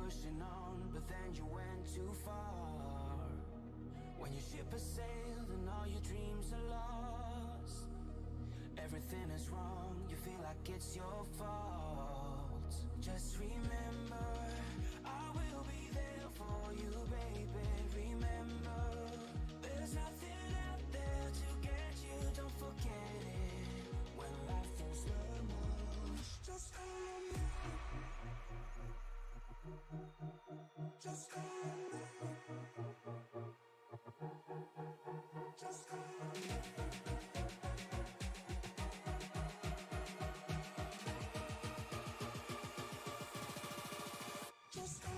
pushing on, but then you went too far. When your ship has sailed and all your dreams are lost, everything is wrong, you feel like it's your fault. Just remember, I will be there for you, baby. Remember, there's nothing out there to get you, don't forget it. When life throws lemons, just call me. Just call me. Just call me. Just call me.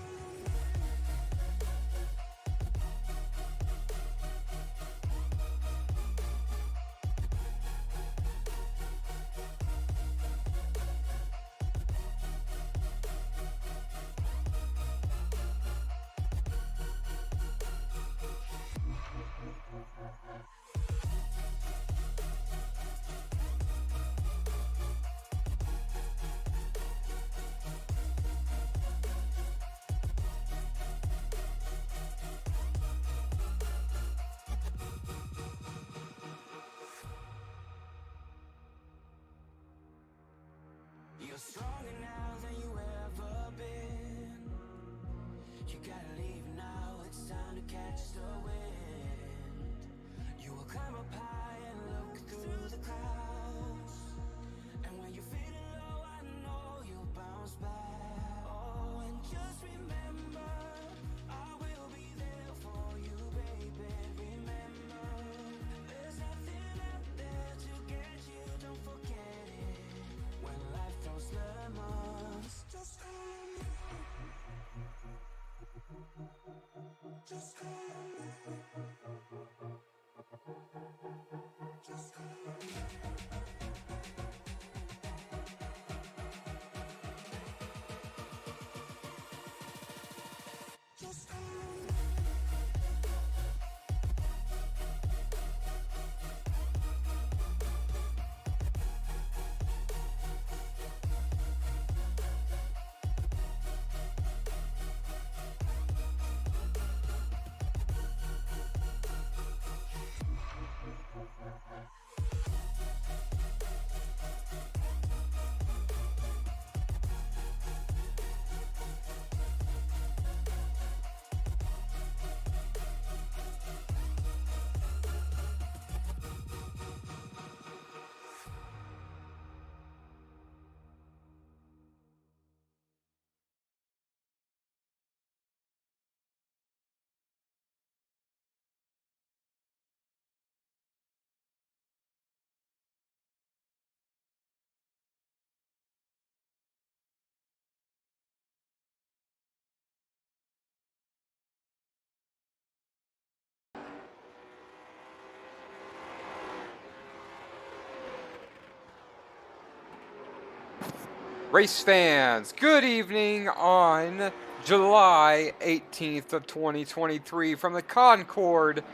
You're stronger now than you ever been. You gotta leave now, it's time to catch the wind. You will climb up high and look through the clouds. And when you're feeling low, I know you'll bounce back. Oh, and just remember, I will be there for you, baby. Remember, there's nothing out there to get you, don't forget it. When life throws lemons, just call me. Just call me. Just call me. Just call me. Race fans, good evening on July 18th of 2023 from the Concord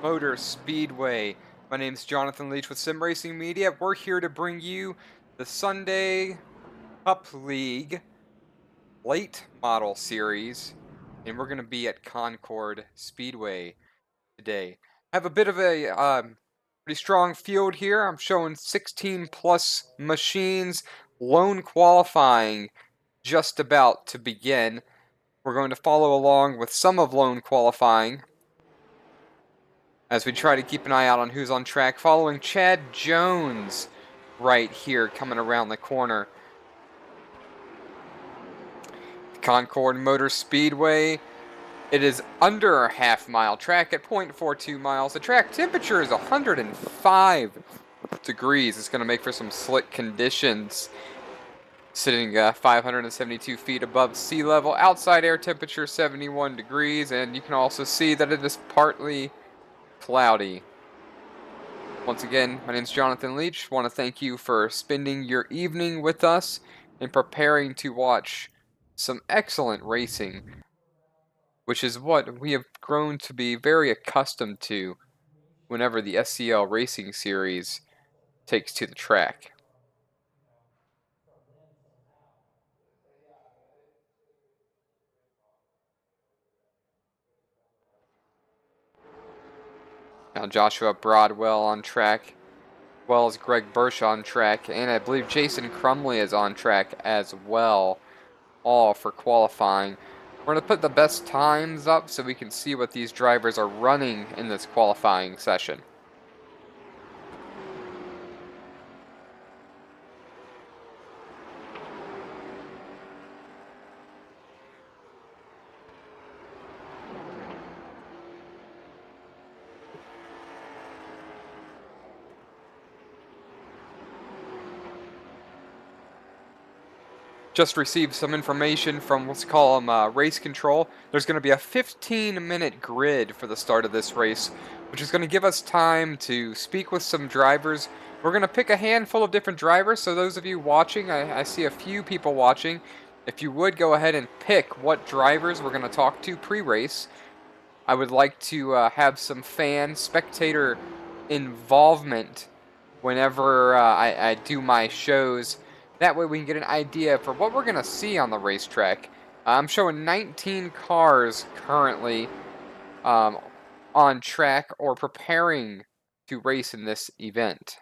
Motor Speedway. My name is Jonathan Leach with Racing Media. We're here to bring you the Sunday Cup League Late Model Series, and we're going to be at Concord Speedway today. I have a bit of a pretty strong field here. I'm showing 16 plus machines. Lone qualifying just about to begin. We're going to follow along with some of lone qualifying as we try to keep an eye out on who's on track, following Chad Jones right here coming around the corner. Concord Motor Speedway. It is under a half-mile track at 0.42 miles. The track temperature is 105 degrees. It's going to make for some slick conditions. Sitting 572 feet above sea level. Outside air temperature 71 degrees, and you can also see that it is partly cloudy. Once again, my name is Jonathan Leach. I want to thank you for spending your evening with us and preparing to watch some excellent racing, which is what we have grown to be very accustomed to whenever the SCL Racing Series takes to the track. Now Joshua Broadwell on track, as well as Greg Bursch on track, and I believe Jason Crumley is on track as well, all for qualifying. We're going to put the best times up so we can see what these drivers are running in this qualifying session. Just received some information from, let's call them race control. There's going to be a 15-minute grid for the start of this race, which is going to give us time to speak with some drivers. We're going to pick a handful of different drivers, so those of you watching, I see a few people watching. If you would go ahead and pick what drivers we're going to talk to pre-race. I would like to have some fan, spectator involvement whenever I do my shows. That way we can get an idea for what we're going to see on the racetrack. I'm showing 19 cars currently on track or preparing to race in this event.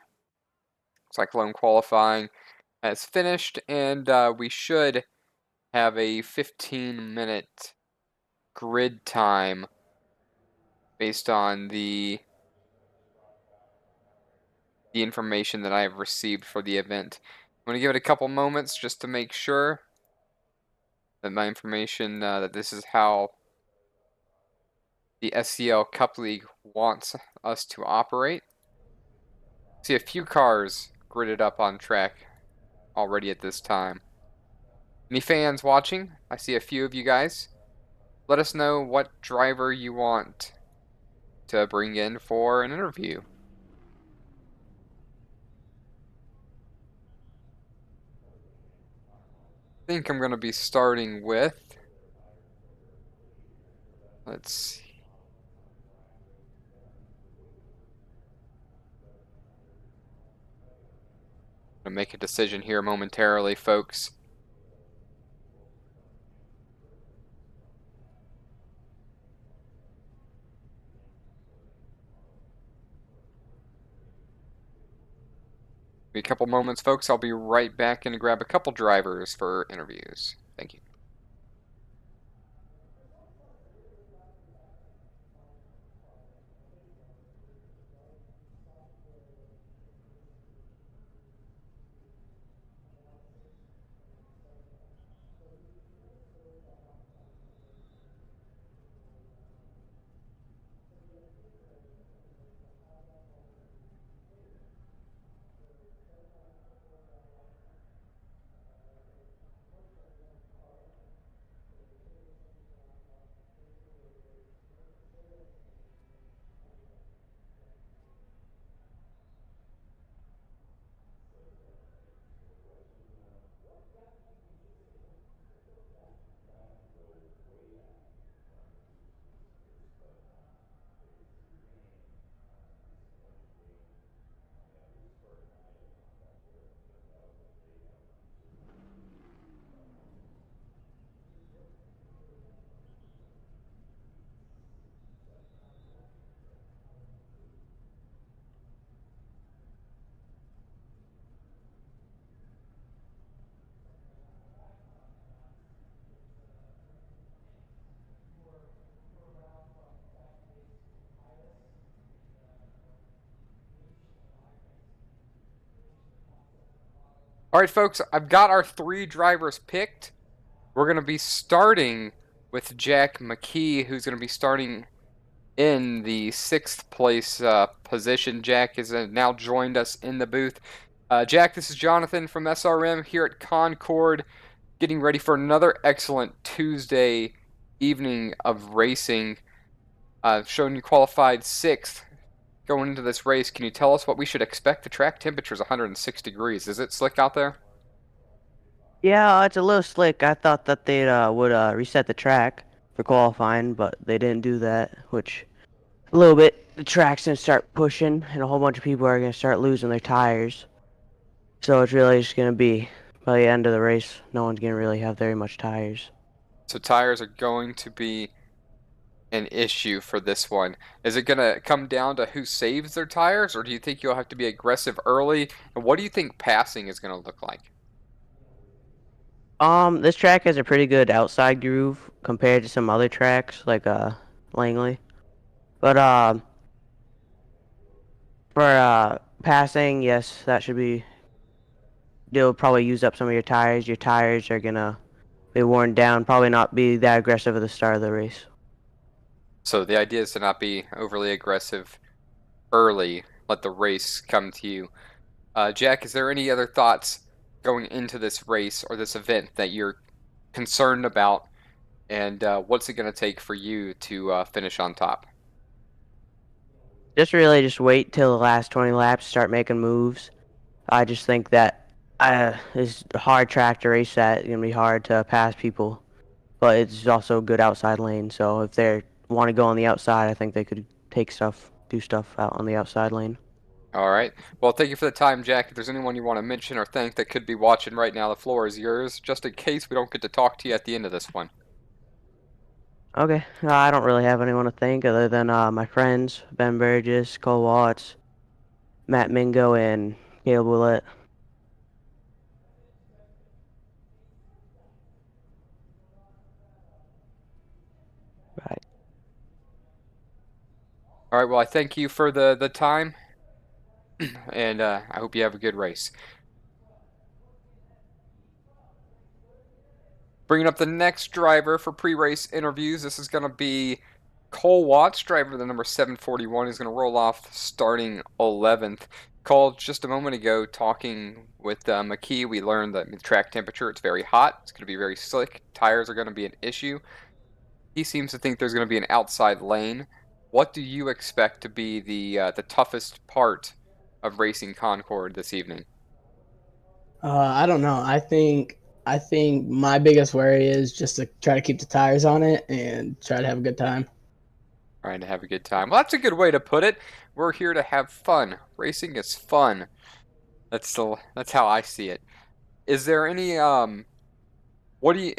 Cyclone qualifying has finished, and we should have a 15-minute grid time based on the information that I have received for the event. I'm going to give it a couple moments just to make sure that my information, that this is how the SCL Cup League wants us to operate. See a few cars gridded up on track already at this time. Any fans watching? I see a few of you guys. Let us know what driver you want to bring in for an interview. I think I'm going to be starting with, let's see. I'm going to make a decision here momentarily, folks. A couple moments, folks. I'll be right back and grab a couple drivers for interviews. Thank you. All right, folks, I've got our 3 drivers picked. We're going to be starting with Jack McKee, who's going to be starting in the 6th place position. Jack has now joined us in the booth. Jack, this is Jonathan from SRM here at Concord, getting ready for another excellent Tuesday evening of racing. Showing you qualified 6th going into this race. Can you tell us what we should expect? The track temperature is 106 degrees. Is it slick out there? Yeah, it's a little slick. I thought that they would reset the track for qualifying, but they didn't do that, which a little bit the track's gonna start pushing and a whole bunch of people are gonna start losing their tires. So it's really just gonna be by the end of the race, no one's gonna really have very much tires. So tires are going to be an issue for this one? Is it going to come down to who saves their tires, or do you think you'll have to be aggressive early? And what do you think passing is going to look like? This track has a pretty good outside groove compared to some other tracks like Langley. But for passing, yes, that should be. They'll probably use up some of your tires. Your tires are gonna be worn down. Probably not be that aggressive at the start of the race. So the idea is to not be overly aggressive early. Let the race come to you. Jack, is there any other thoughts going into this race or this event that you're concerned about? And what's it going to take for you to finish on top? Just wait till the last 20 laps, start making moves. I just think that it's a hard track to race at. It's gonna be hard to pass people, but it's also a good outside lane. So if they want to go on the outside, I think they could do stuff out on the outside lane. All right. Well, thank you for the time, Jack. If there's anyone you want to mention or thank that could be watching right now, the floor is yours, just in case we don't get to talk to you at the end of this one. Okay, I don't really have anyone to thank other than my friends Ben Burgess, Cole Watts, Matt Mingo, and Caleb Willett. Right. All right. Well, I thank you for the time, and I hope you have a good race. Bringing up the next driver for pre-race interviews. This is going to be Cole Watts, driver the number 741. He's going to roll off starting 11th. Called just a moment ago talking with McKee. We learned that the track temperature, it's very hot. It's going to be very slick. Tires are going to be an issue. He seems to think there's going to be an outside lane. What do you expect to be the toughest part of racing Concord this evening? I don't know. I think my biggest worry is just to try to keep the tires on it and try to have a good time. Trying to have a good time. Well, that's a good way to put it. We're here to have fun. Racing is fun. That's how I see it. Is there any what do you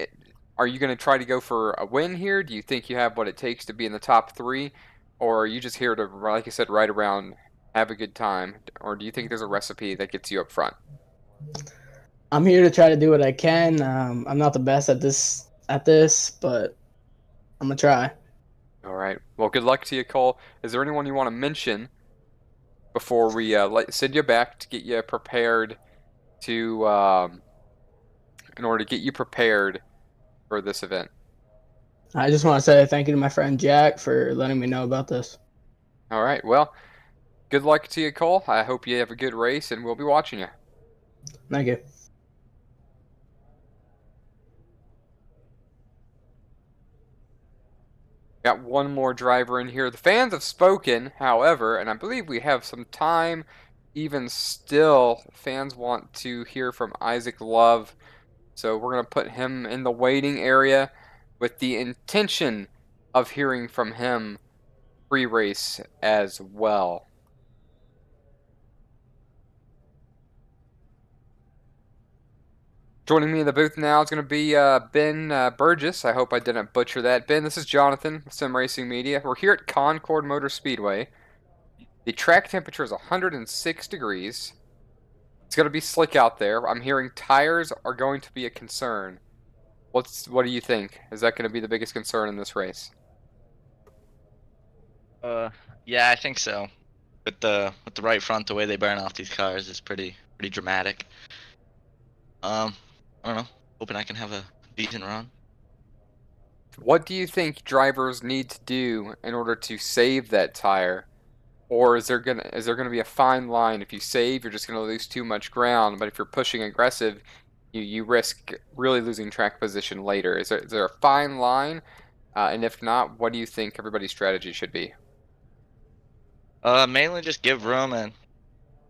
are you going to try to go for a win here? Do you think you have what it takes to be in the top 3, or are you just here to, like I said, ride around, have a good time, or do you think there's a recipe that gets you up front? I'm here to try to do what I can. I'm not the best at this, but I'm gonna try. All right. Well, good luck to you, Cole. Is there anyone you want to mention before we send you back to get you prepared to in order to get you prepared for this event? I just want to say thank you to my friend Jack for letting me know about this. All right. Well, good luck to you, Cole. I hope you have a good race, and we'll be watching you. Thank you. Got one more driver in here. The fans have spoken, however, and I believe we have some time. Even still, fans want to hear from Isaac Love, so we're going to put him in the waiting area with the intention of hearing from him pre-race as well. Joining me in the booth now is going to be Ben Burgess. I hope I didn't butcher that. Ben, this is Jonathan, Sim Racing Media. We're here at Concord Motor Speedway. The track temperature is 106 degrees. It's going to be slick out there. I'm hearing tires are going to be a concern. What do you think? Is that going to be the biggest concern in this race? Yeah, I think so. With the right front, the way they burn off these cars is pretty dramatic. I don't know. Hoping I can have a decent run. What do you think drivers need to do in order to save that tire? Or is there gonna be a fine line? If you save, you're just gonna lose too much ground, but if you're pushing aggressive, you risk really losing track position later. Is there a fine line? And if not, what do you think everybody's strategy should be? Mainly just give room and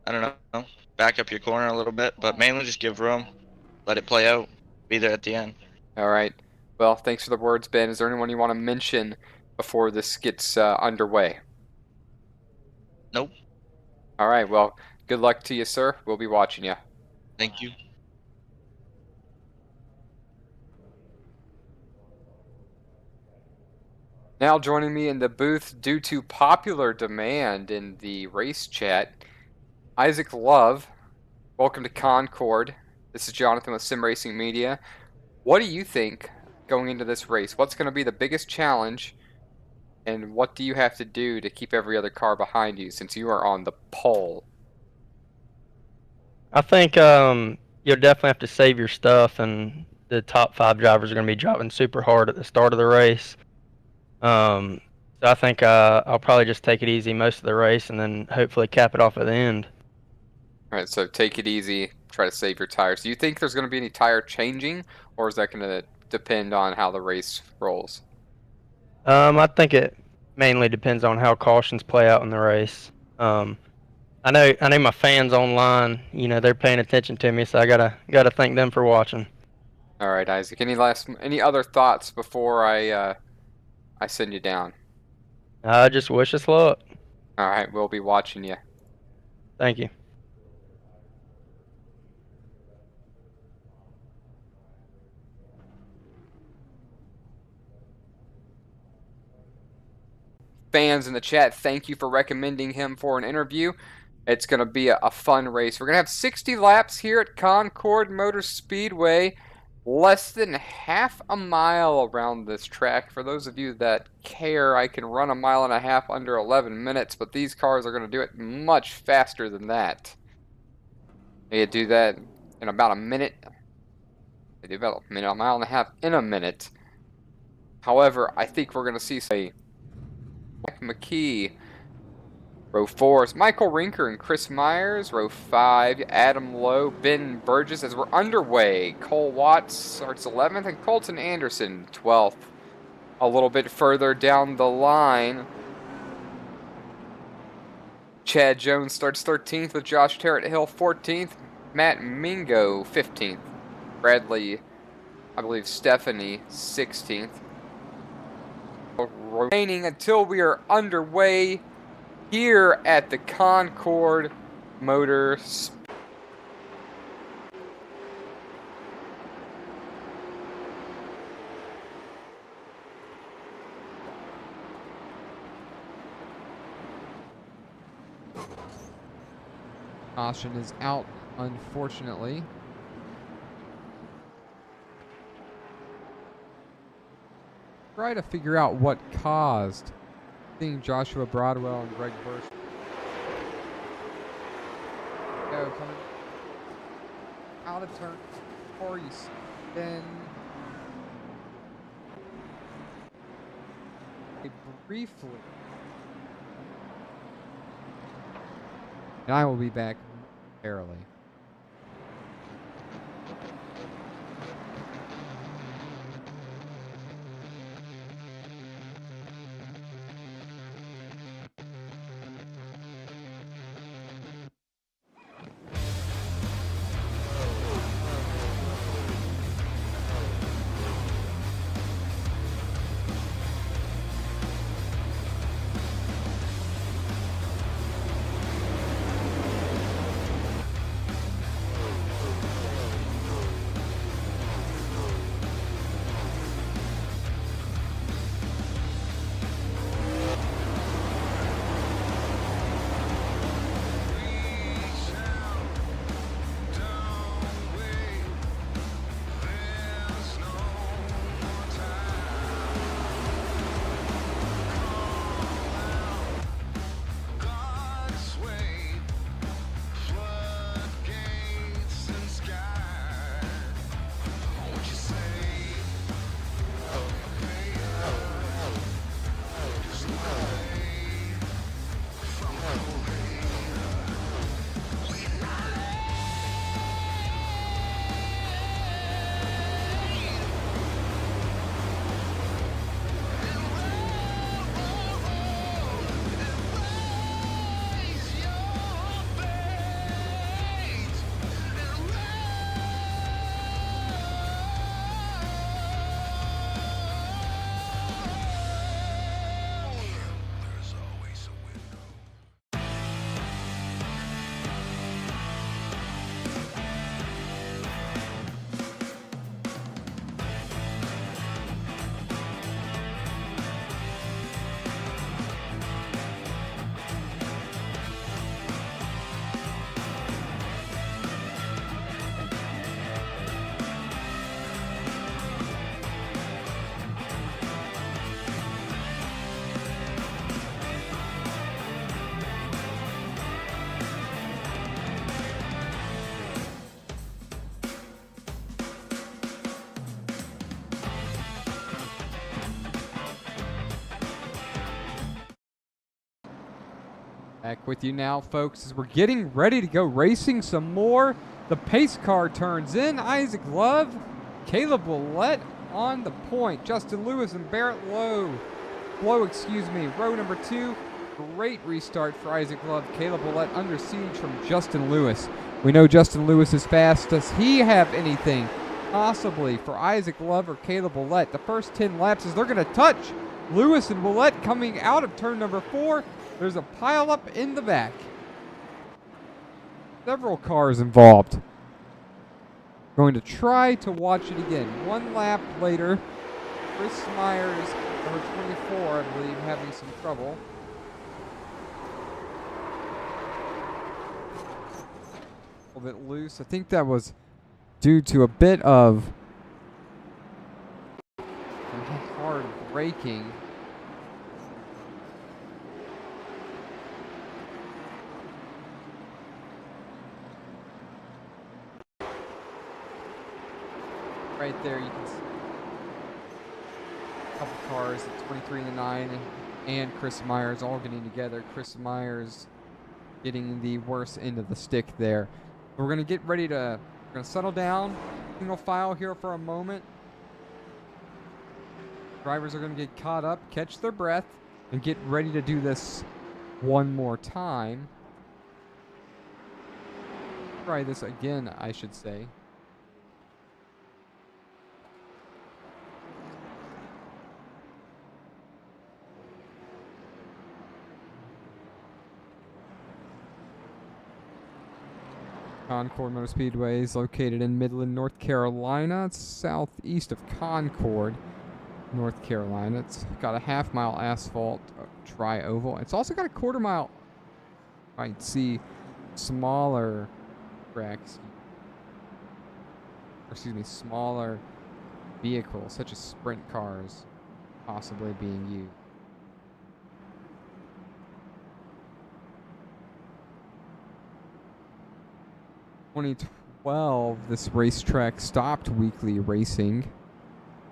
I don't know, back up your corner a little bit, but mainly just give room, let it play out, be there at the end. All right. Well, thanks for the words, Ben. Is there anyone you want to mention before this gets underway? Nope. All right. Well, good luck to you, sir. We'll be watching you. Thank you. Now joining me in the booth due to popular demand in the race chat, Isaac Love. Welcome to Concord. This is Jonathan with Racing Media. What do you think going into this race? What's going to be the biggest challenge, and what do you have to do to keep every other car behind you since you are on the pole? I think you'll definitely have to save your stuff, and the top 5 drivers are going to be driving super hard at the start of the race. So I think I'll probably just take it easy most of the race and then hopefully cap it off at the end. All right, so take it easy, try to save your tires. Do you think there's going to be any tire changing, or is that going to depend on how the race rolls? I think it mainly depends on how cautions play out in the race. I know my fans online, they're paying attention to me, so I gotta thank them for watching. All right, Isaac. Any other thoughts before I send you down? Just wish us luck. All right, we'll be watching you. Thank you. Fans in the chat, thank you for recommending him for an interview. It's going to be a fun race. We're going to have 60 laps here at Concord Motor Speedway. Less than half a mile around this track. For those of you that care, I can run 1.5 miles under 11 minutes, but these cars are going to do it much faster than that. They do that in about a minute. They do about a 1.5 miles in a minute. However, I think we're going to see say Mike McKee. Row 4 is Michael Rinker and Chris Myers. Row 5, Adam Lowe, Ben Burgess. As we're underway, Cole Watts starts 11th and Colton Anderson 12th. A little bit further down the line, Chad Jones starts 13th with Josh Terrett-Hill 14th. Matt Mingo 15th. Bradley, I believe Stephanie 16th. Remaining until we are underway here at the Concord Motor Speedway. Caution is out, unfortunately. Try to figure out what caused seeing Joshua Broadwell and Greg Bursch. Go, coming out of turn 4, you spin briefly. And I will be back momentarily. Back with you now, folks, as we're getting ready to go racing some more. The pace car turns in. Isaac Love, Caleb Willett on the point. Justin Lewis and Barrett Lowe. Row number 2. Great restart for Isaac Love. Caleb Willett under siege from Justin Lewis. We know Justin Lewis is fast. Does he have anything possibly for Isaac Love or Caleb Willett? The first 10 laps as they're going to touch. Lewis and Willett coming out of turn number 4. There's a pileup in the back. Several cars involved. Going to try to watch it again. One lap later, Chris Myers, number 24, I believe, having some trouble. A little bit loose. I think that was due to a bit of hard braking. Right there, you can see a couple cars at 23 and 9 and Chris Myers all getting together. Chris Myers getting the worst end of the stick there. We're going to get ready to, we're going to settle down, single file here for a moment. Drivers are going to get caught up, catch their breath, and get ready to do this one more time. Try this again, I should say. Concord Motor Speedway is located in Midland, North Carolina. It's southeast of Concord, North Carolina. It's got a half-mile asphalt tri-oval. It's also got a quarter-mile, you might see, smaller tracks, or excuse me, smaller vehicles, such as sprint cars, possibly being used. 2012, this racetrack stopped weekly racing,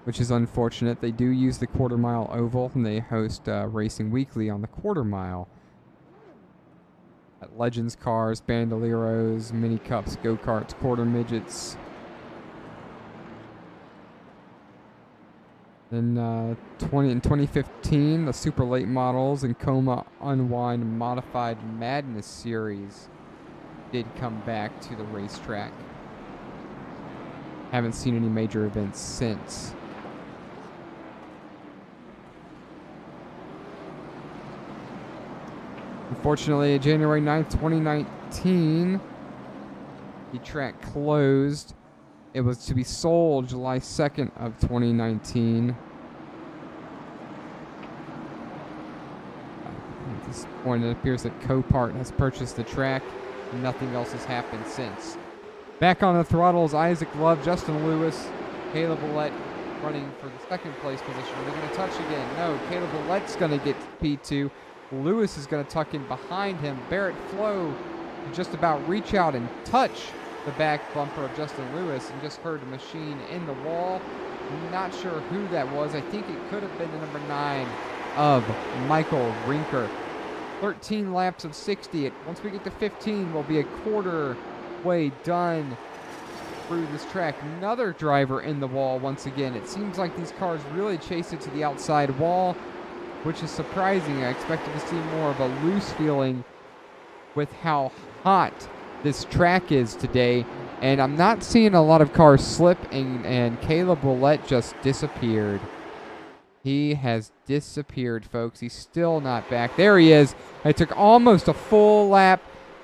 which is unfortunate. They do use the quarter mile oval, and they host racing weekly on the quarter mile. At Legends cars, Bandoleros, mini cups, go-karts, quarter midgets. In 2015, the super late models and Coma Unwind Modified Madness series did come back to the racetrack. Haven't seen any major events since. Unfortunately, January 9th, 2019, the track closed. It was to be sold July 2nd of 2019. At this point, it appears that Copart has purchased the track. Nothing else has happened since. Back on the throttles, Isaac Love, Justin Lewis, Caleb Willett running for the second place position. Are they going to touch again? No. Caleb Willett's going to get P2. Lewis is going to tuck in behind him. Barrett Flo just about reach out and touch the back bumper of Justin Lewis and just heard a machine in the wall. Not sure who that was. I think it could have been the number 9 of Michael Rinker. 13 laps of 60. Once we get to 15, we'll be a quarter way done through this track. Another driver in the wall once again. It seems like these cars really chase it to the outside wall, which is surprising. I expected to see more of a loose feeling with how hot this track is today. And I'm not seeing a lot of cars slip, and Caleb Willett just disappeared. He has disappeared, folks. He's still not back. There he is. It took almost a full lap.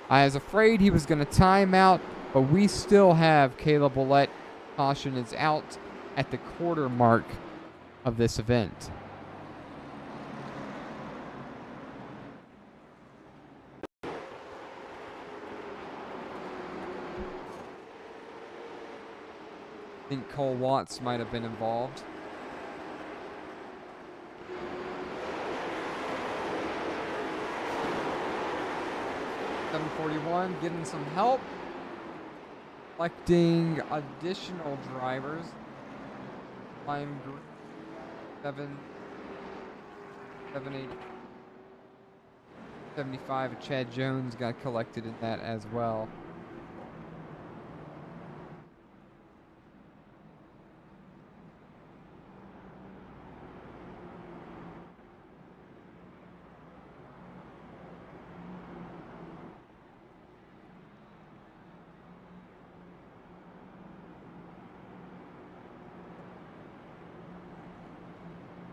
I was afraid he was going to time out, but we still have Caleb Willett. Caution is out at the quarter mark of this event. I think Cole Watts might have been involved. .741 getting some help, collecting additional drivers. Lime 7, 7, 8. 75 of Chad Jones got collected in that as well.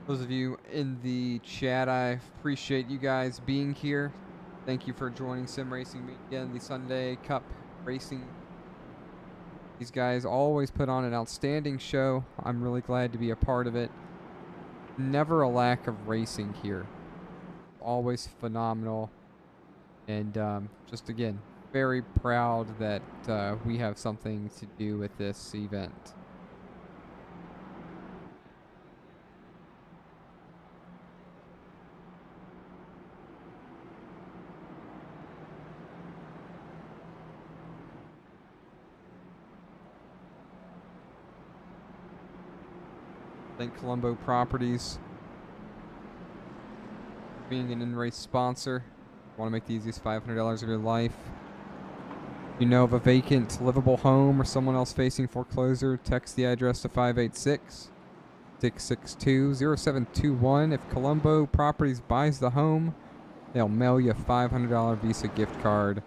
Those of you in the chat, I appreciate you guys being here. Thank you for joining Sim Racing Media and the Sunday Cup Racing. These guys always put on an outstanding show. I'm really glad to be a part of it. Never a lack of racing here. Always phenomenal. And just again, very proud that we have something to do with this event. Thank Colombo Properties for being an in-race sponsor. Want to make the easiest $500 of your life. If you know of a vacant, livable home or someone else facing foreclosure, text the address to 586-662-0721. If Colombo Properties buys the home, they'll mail you a $500 Visa gift card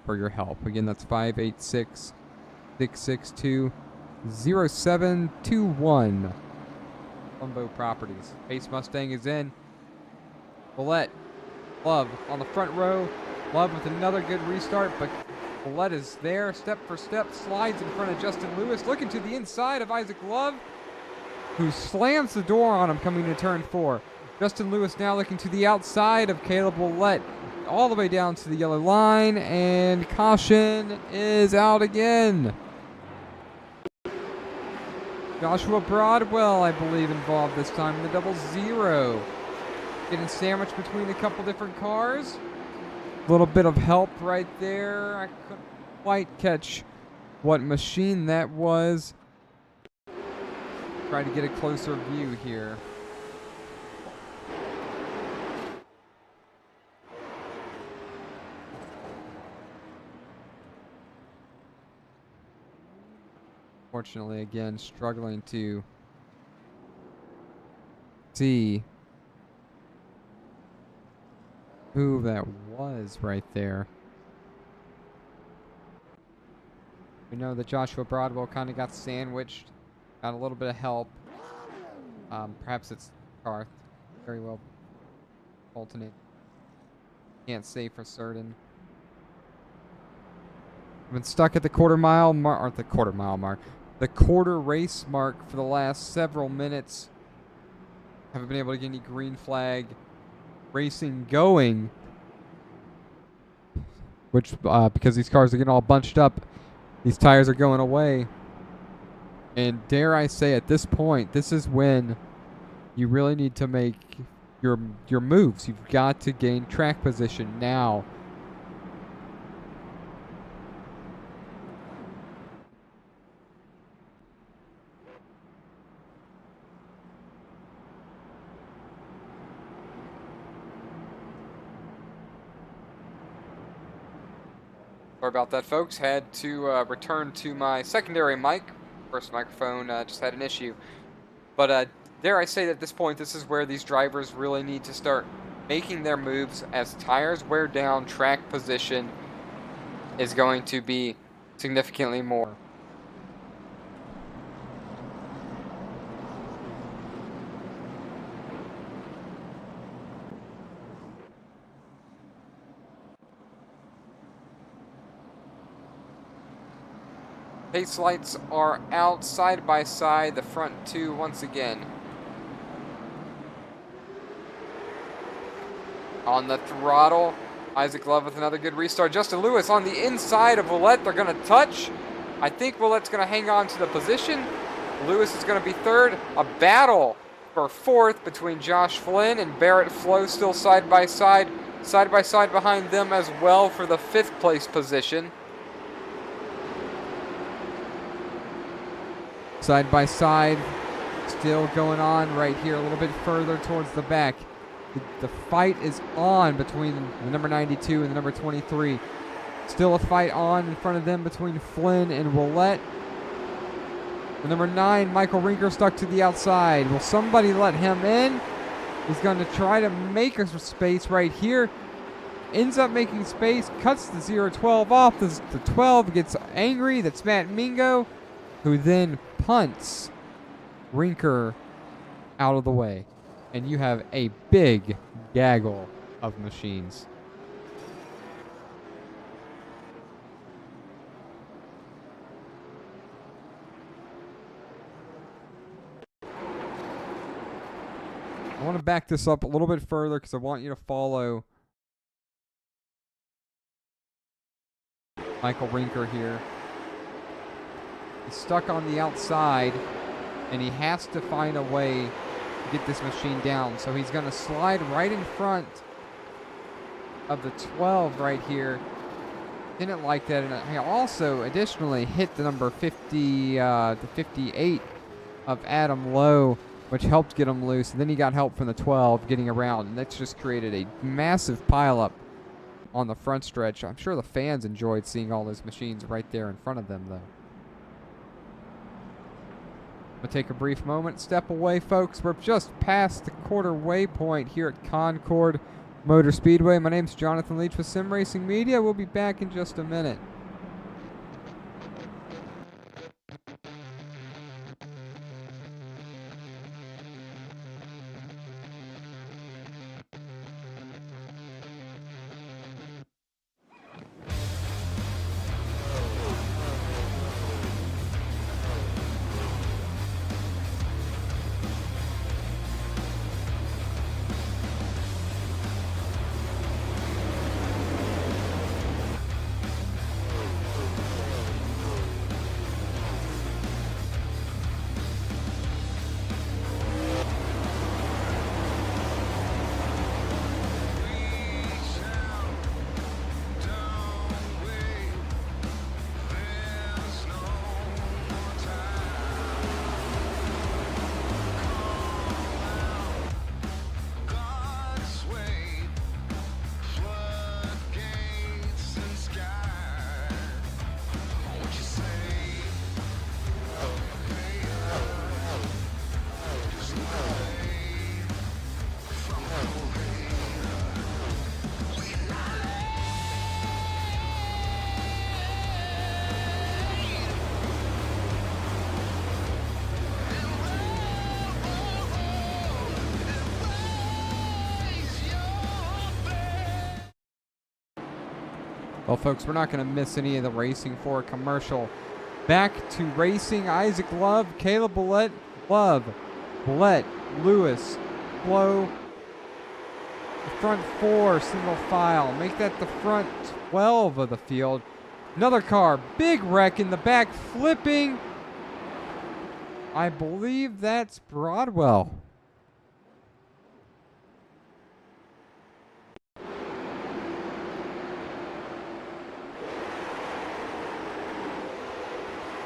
for your help. Again, that's 586-662-0721. Colombo Properties. Pace Mustang is in. Willett, Love on the front row. Love with another good restart, but Willett is there, step for step, slides in front of Justin Lewis, looking to the inside of Isaac Love, who slams the door on him coming to turn 4. Justin Lewis now looking to the outside of Caleb Willett, all the way down to the yellow line, and caution is out again. Joshua Broadwell, I believe, involved this time in the 00. Getting sandwiched between a couple different cars. A little bit of help right there. I couldn't quite catch what machine that was. Try to get a closer view here. Fortunately, again, struggling to see who that was right there. We know that Joshua Broadwell kind of got sandwiched, got a little bit of help. Perhaps it's Carth. Very well alternated. Can't say for certain. I've been stuck at the quarter race mark for the last several minutes. Haven't been able to get any green flag racing going, which because these cars are getting all bunched up, these tires are going away. And dare I say, at this point, this is when you really need to make your moves. You've got to gain track position now. Sorry about that, folks. Had to return to my secondary mic. First microphone just had an issue. But dare I say that at this point, this is where these drivers really need to start making their moves. As tires wear down, track position is going to be significantly more. Pace lights are out side by side, the front two once again. On the throttle, Isaac Love with another good restart. Justin Lewis on the inside of Willett. They're going to touch. I think Willett's going to hang on to the position. Lewis is going to be third. A battle for fourth between Josh Flynn and Barrett Flo, still side by side behind them as well for the 5th place position. Side by side, still going on right here, a little bit further towards the back. The fight is on between the number 92 and the number 23. Still a fight on in front of them between Flynn and Willett. The number 9, Michael Rinker, stuck to the outside. Will somebody let him in? He's going to try to make a space right here. Ends up making space, cuts the 0-12 off. The 12 gets angry. That's Matt Mingo, who then punts Rinker out of the way. And you have a big gaggle of machines. I want to back this up a little bit further because I want you to follow Michael Rinker here. He's stuck on the outside, and he has to find a way to get this machine down. So he's going to slide right in front of the 12 right here. Didn't like that. And he also additionally hit the number 50, the 58 of Adam Lowe, which helped get him loose. And then he got help from the 12 getting around. And that's just created a massive pileup on the front stretch. I'm sure the fans enjoyed seeing all those machines right there in front of them, though. We'll take a brief moment, step away, folks. We're just past the quarter waypoint here at Concord Motor Speedway. My name's Jonathan Leach with Sim Racing Media. We'll be back in just a minute. Well, folks, we're not going to miss any of the racing for a commercial. Back to racing. Isaac Love, Caleb Willett, Love, Willett, Lewis, Flo. The front 4, single file. Make that the front 12 of the field. Another car, big wreck in the back, flipping. I believe that's Broadwell.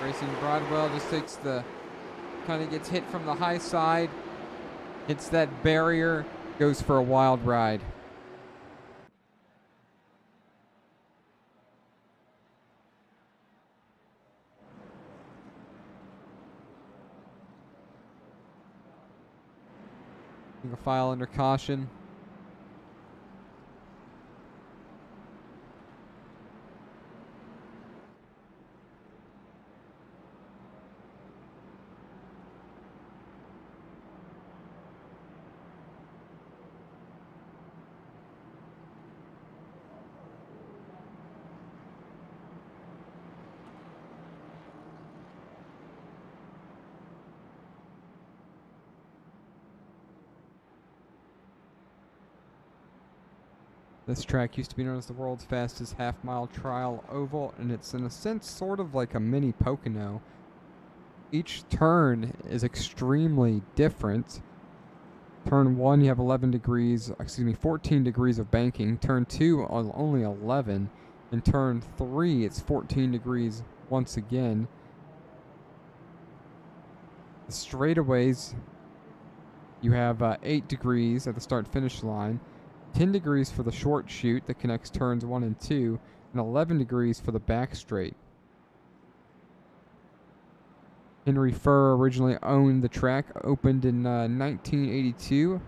Racing Broadwell just takes the, kind of gets hit from the high side, hits that barrier, goes for a wild ride. Single file under caution. This track used to be known as the world's fastest half-mile trial oval, and it's in a sense sort of like a mini Pocono. Each turn is extremely different. Turn 1, you have 14 degrees of banking. Turn 2, only 11. And turn 3, it's 14 degrees once again. The straightaways You have 8 degrees at the start-finish line, 10 degrees for the short chute that connects turns 1 and 2, and 11 degrees for the back straight. Henry Furr originally owned the track, opened in 1982.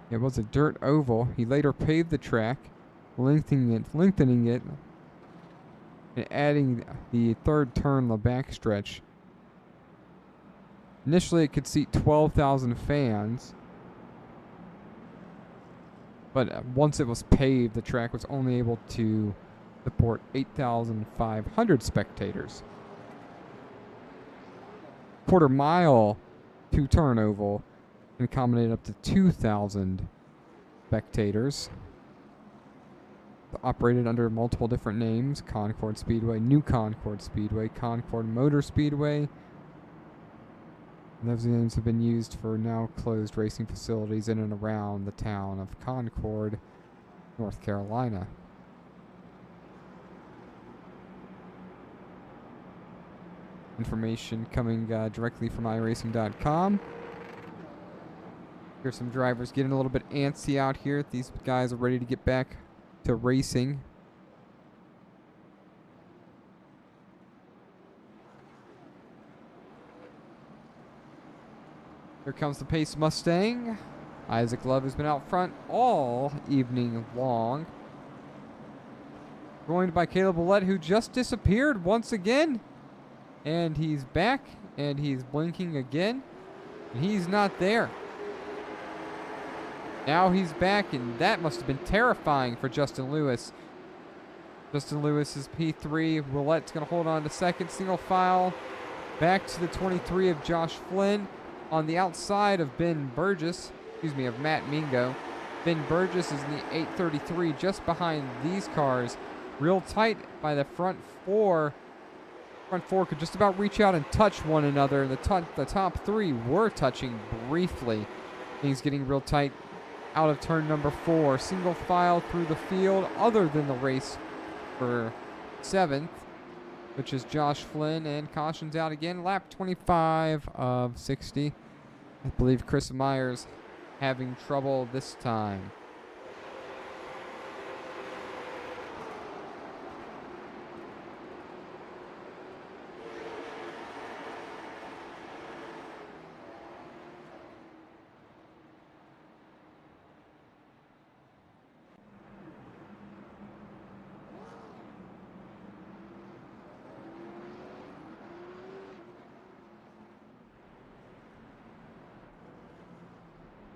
It was a dirt oval. He later paved the track, lengthening it, and adding the third turn, the backstretch. Initially, it could seat 12,000 fans, but once it was paved, the track was only able to support 8,500 spectators. Quarter-mile two-turn oval can accommodate up to 2,000 spectators. Operated under multiple different names: Concord Speedway, New Concord Speedway, Concord Motor Speedway. And those names have been used for now closed racing facilities in and around the town of Concord, North Carolina. Information coming directly from iRacing.com. Here's some drivers getting a little bit antsy out here. These guys are ready to get back to racing. Here comes the Pace Mustang. Isaac Love has been out front all evening long. Joined by Caleb Ouellette, who just disappeared once again. And he's back, and he's blinking again. And he's not there. Now he's back, and that must have been terrifying for Justin Lewis. Justin Lewis is P3. Ouellette's going to hold on to second. Single file back to the 23 of Josh Flynn. On the outside of of Matt Mingo. Ben Burgess is in the 833, just behind these cars. Real tight by the front four. Front four could just about reach out and touch one another. The top three were touching briefly. Things getting real tight out of turn number 4. Single file through the field, other than the race for 7th, which is Josh Flynn, and cautions out again. Lap 25 of 60. I believe Chris Myers having trouble this time.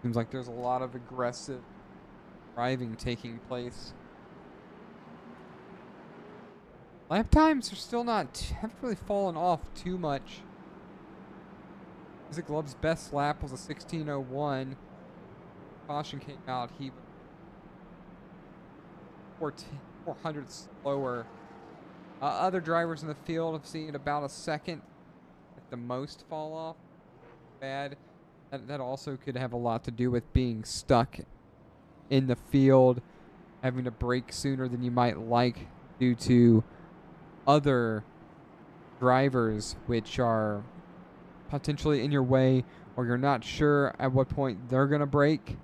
Seems like there's a lot of aggressive driving taking place. Lap times are still haven't really fallen off too much. Isaac Love's best lap was a 16:01. Caution came out, he was 400 slower. Other drivers in the field have seen about a second at the most fall off. Bad. That also could have a lot to do with being stuck in the field, having to brake sooner than you might like due to other drivers which are potentially in your way, or you're not sure at what point they're going to brake.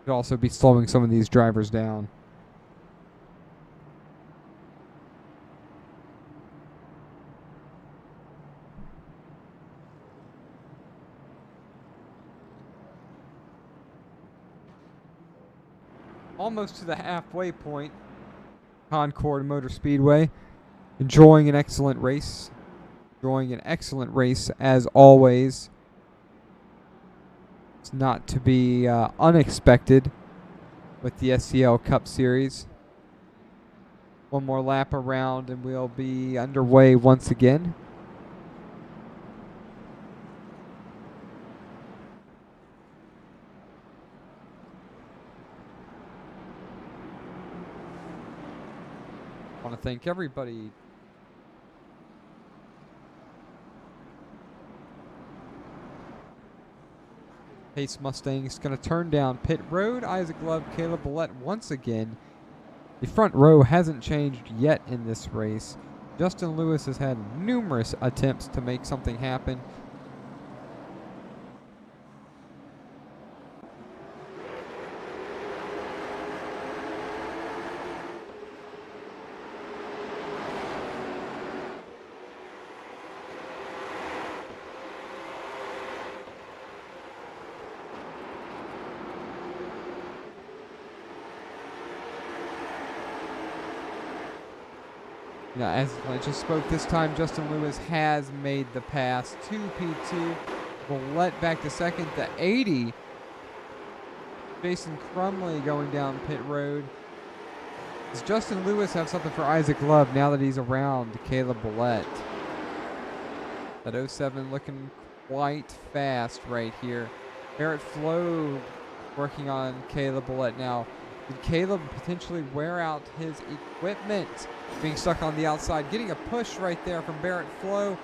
Could also be slowing some of these drivers down. Almost to the halfway point. Concord Motor Speedway. Enjoying an excellent race. Enjoying an excellent race as always. It's not to be unexpected with the SCL Cup Series. One more lap around and we'll be underway once again. I want to thank everybody. Pace Mustang is going to turn down pit road. Isaac Love, Caleb Ouellette once again. The front row hasn't changed yet in this race. Justin Lewis has had numerous attempts to make something happen. Now, as I just spoke this time, Justin Lewis has made the pass to P2. Willett back to second. The 80. Jason Crumley going down pit road. Does Justin Lewis have something for Isaac Love now that he's around Caleb Willett? That 07 looking quite fast right here. Barrett Flo working on Caleb Willett now. Did Caleb potentially wear out his equipment? Being stuck on the outside. Getting a push right there from Barrett Flo.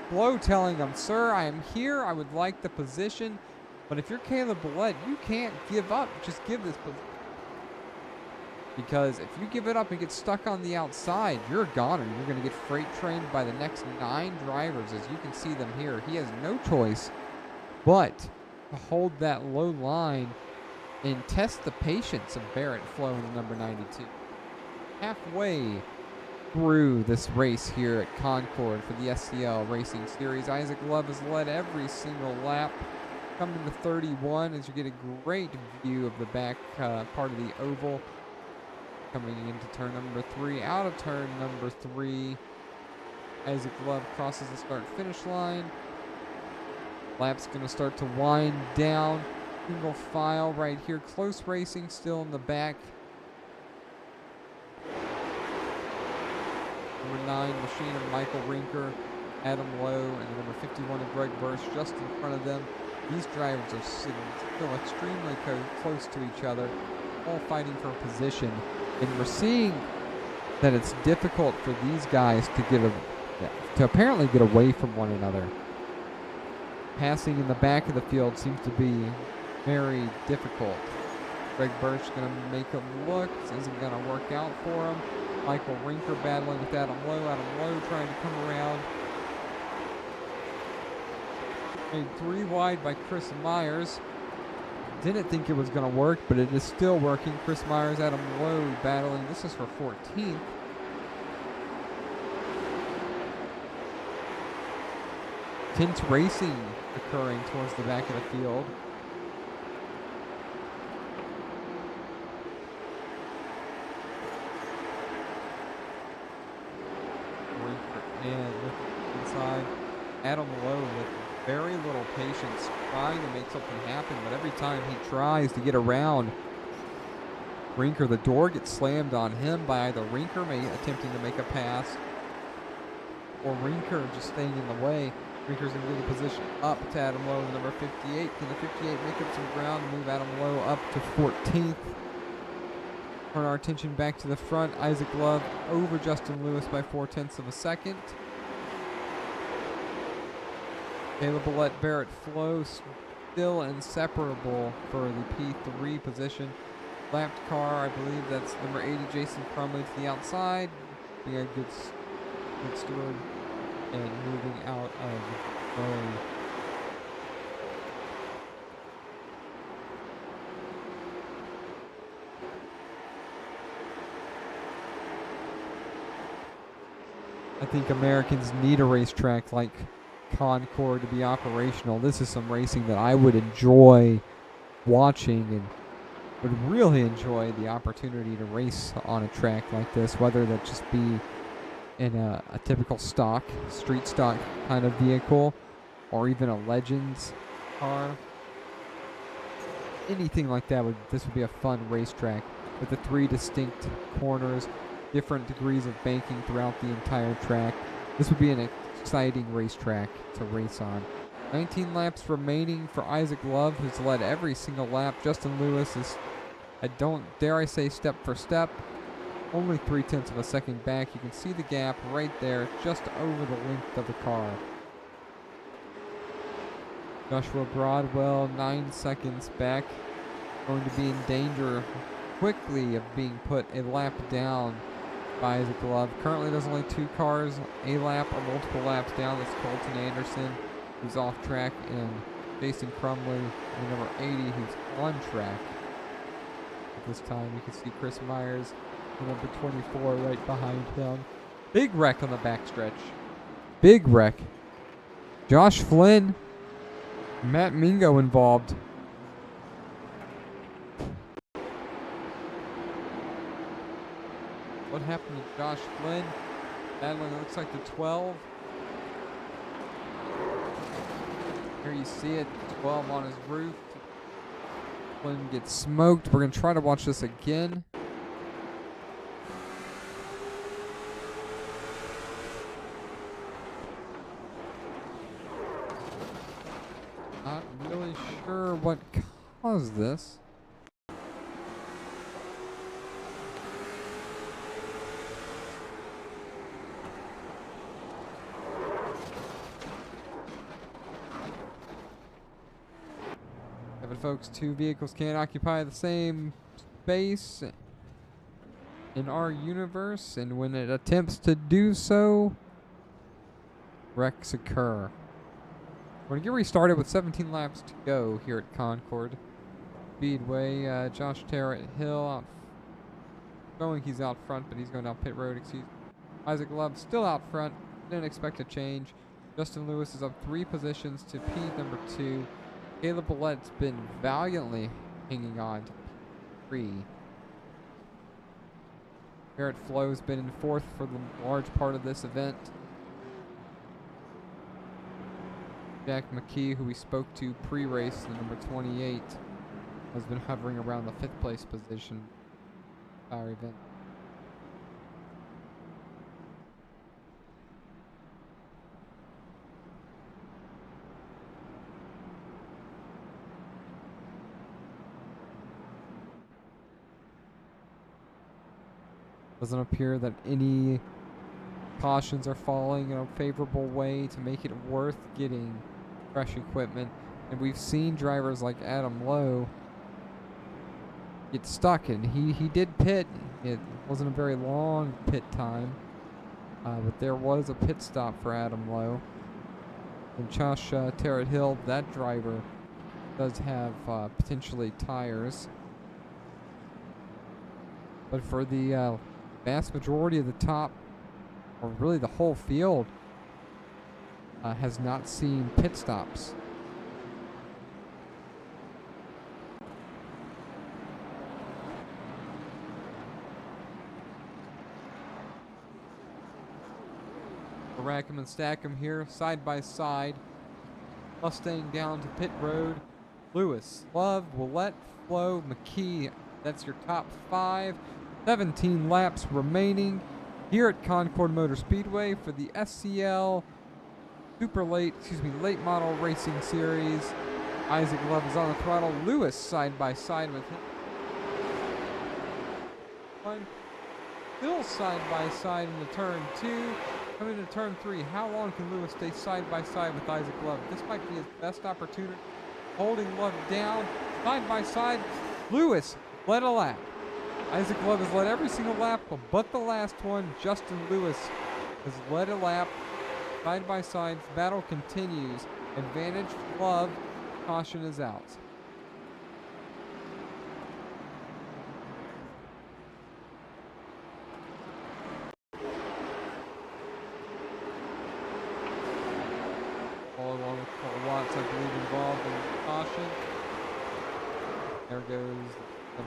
Flo telling him, sir, I am here. I would like the position. But if you're Caleb Willett, you can't give up. Just give this position. Because if you give it up and get stuck on the outside, you're a goner. You're going to get freight trained by the next 9 drivers, as you can see them here. He has no choice but to hold that low line and test the patience of Barrett Flo in the number 92. Halfway through this race here at Concord for the SCL Racing Series, Isaac Love has led every single lap. Coming to 31 as you get a great view of the back part of the oval. Coming into turn number 3, out of turn number 3. Isaac Love crosses the start-finish line. Lap's going to start to wind down. Single file right here. Close racing still in the back. Number 9, Machine of Michael Rinker, Adam Lowe, and number 51 of Greg Bursch just in front of them. These drivers are sitting still extremely close to each other, all fighting for a position. And we're seeing that it's difficult for these guys to apparently get away from one another. Passing in the back of the field seems to be very difficult. Greg Bursch going to make him look. This isn't going to work out for him. Michael Rinker battling with Adam Lowe. Adam Lowe trying to come around. Made 3 wide by Chris Myers. Didn't think it was going to work, but it is still working. Chris Myers, Adam Lowe battling. This is for 14th. Tense racing occurring towards the back of the field. And inside, Adam Lowe with very little patience, trying to make something happen, but every time he tries to get around Rinker, the door gets slammed on him by either Rinker attempting to make a pass or Rinker just staying in the way. Rinker's in good position up to Adam Lowe, number 58. Can the 58 make up some ground and move Adam Lowe up to 14th? Turn our attention back to the front. Isaac Love over Justin Lewis by 0.4 of a second. Caleb Willett, Barrett Flo still inseparable for the P3 position. Lapped car, I believe that's number 80, Jason Crumley to the outside. Being a good steward and moving out of the way. I think Americans need a racetrack like Concord to be operational. This is some racing that I would enjoy watching and would really enjoy the opportunity to race on a track like this, whether that just be in a typical street stock kind of vehicle, or even a Legends car. Anything like that, this would be a fun racetrack with the 3 distinct corners, different degrees of banking throughout the entire track. This would be an exciting racetrack to race on. 19 laps remaining for Isaac Love, who's led every single lap. Justin Lewis is, dare I say, step for step, only 0.3 of a second back. You can see the gap right there, just over the length of the car. Joshua Broadwell, 9 seconds back, going to be in danger quickly of being put a lap down by Isaac Love. Currently there's only 2 cars, a lap or multiple laps down. That's Colton Anderson, who's off track, and Jason Crumley, and number 80, who's on track. At this time you can see Chris Myers, number 24, right behind him. Big wreck on the backstretch. Big wreck. Josh Flynn, Matt Mingo involved. What happened to Josh Flynn? battling, it looks like the 12. Here you see it, 12 on his roof. Flynn gets smoked. We're going to try to watch this again. Not really sure what caused this. But folks, two vehicles can't occupy the same space in our universe, and when it attempts to do so, wrecks occur. We're going to get restarted with 17 laps to go here at Concord Speedway. Josh Terrett Hill out, showing he's out front, but he's going down pit road, excuse me. Isaac Love still out front, didn't expect a change. Justin Lewis is up 3 positions to P number 2. Caleb Billette's been valiantly hanging on to P3. Garrett Flo's been in 4th for the large part of this event. Jack McKee, who we spoke to pre-race, the number 28, has been hovering around the 5th place position our event. Doesn't appear that any cautions are falling in a favorable way to make it worth getting fresh equipment. And we've seen drivers like Adam Lowe get stuck, and he did pit. It wasn't a very long pit time, but there was a pit stop for Adam Lowe. And Josh Terrett Hill, that driver, does have potentially tires. But for the vast majority of the top, or really the whole field, has not seen pit stops. Rack 'em and stack 'em here, side by side. Mustang down to pit road. Lewis, Love, Willett, Flo, McKee. That's your top 5. 17 laps remaining here at Concord Motor Speedway for the SCL late model racing series. Isaac Love is on the throttle. Lewis side by side with him. Still side by side into turn 2. Coming into turn 3. How long can Lewis stay side by side with Isaac Love? This might be his best opportunity. Holding Love down. Side by side. Lewis led a lap. Isaac Love has led every single lap but the last one. Justin Lewis has led a lap. Side by side. Battle continues. Advantage Love. Caution is out. All along with Paul Watts, I believe, involved in caution. There goes the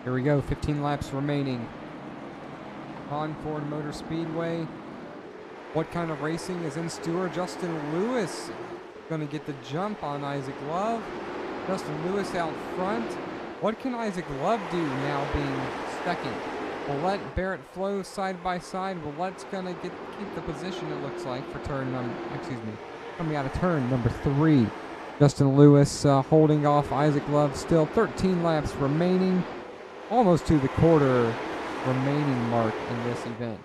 Here we go, 15 laps remaining. Concord Motor Speedway. What kind of racing is in store? Justin Lewis going to get the jump on Isaac Love. Justin Lewis out front. What can Isaac Love do now being second? Willett, Barrett Flo side by side. Willett's going to keep the position, it looks like, for coming out of turn number 3. Justin Lewis holding off Isaac Love still. 13 laps remaining. Almost to the quarter remaining mark in this event.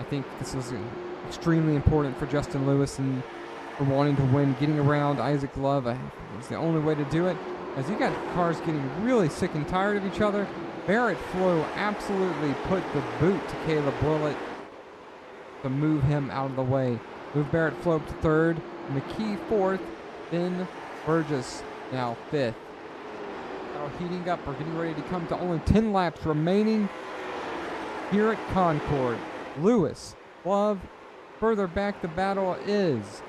I think this is extremely important for Justin Lewis and for wanting to win. Getting around Isaac Love is the only way to do it. As you got cars getting really sick and tired of each other, Barrett Flo absolutely put the boot to Caleb Willett to move him out of the way. Move Barrett Flo up to 3rd, McKee 4th, then Burgess now 5th. Now heating up, we're getting ready to come to only 10 laps remaining here at Concord. Lewis, Love, further back the battle is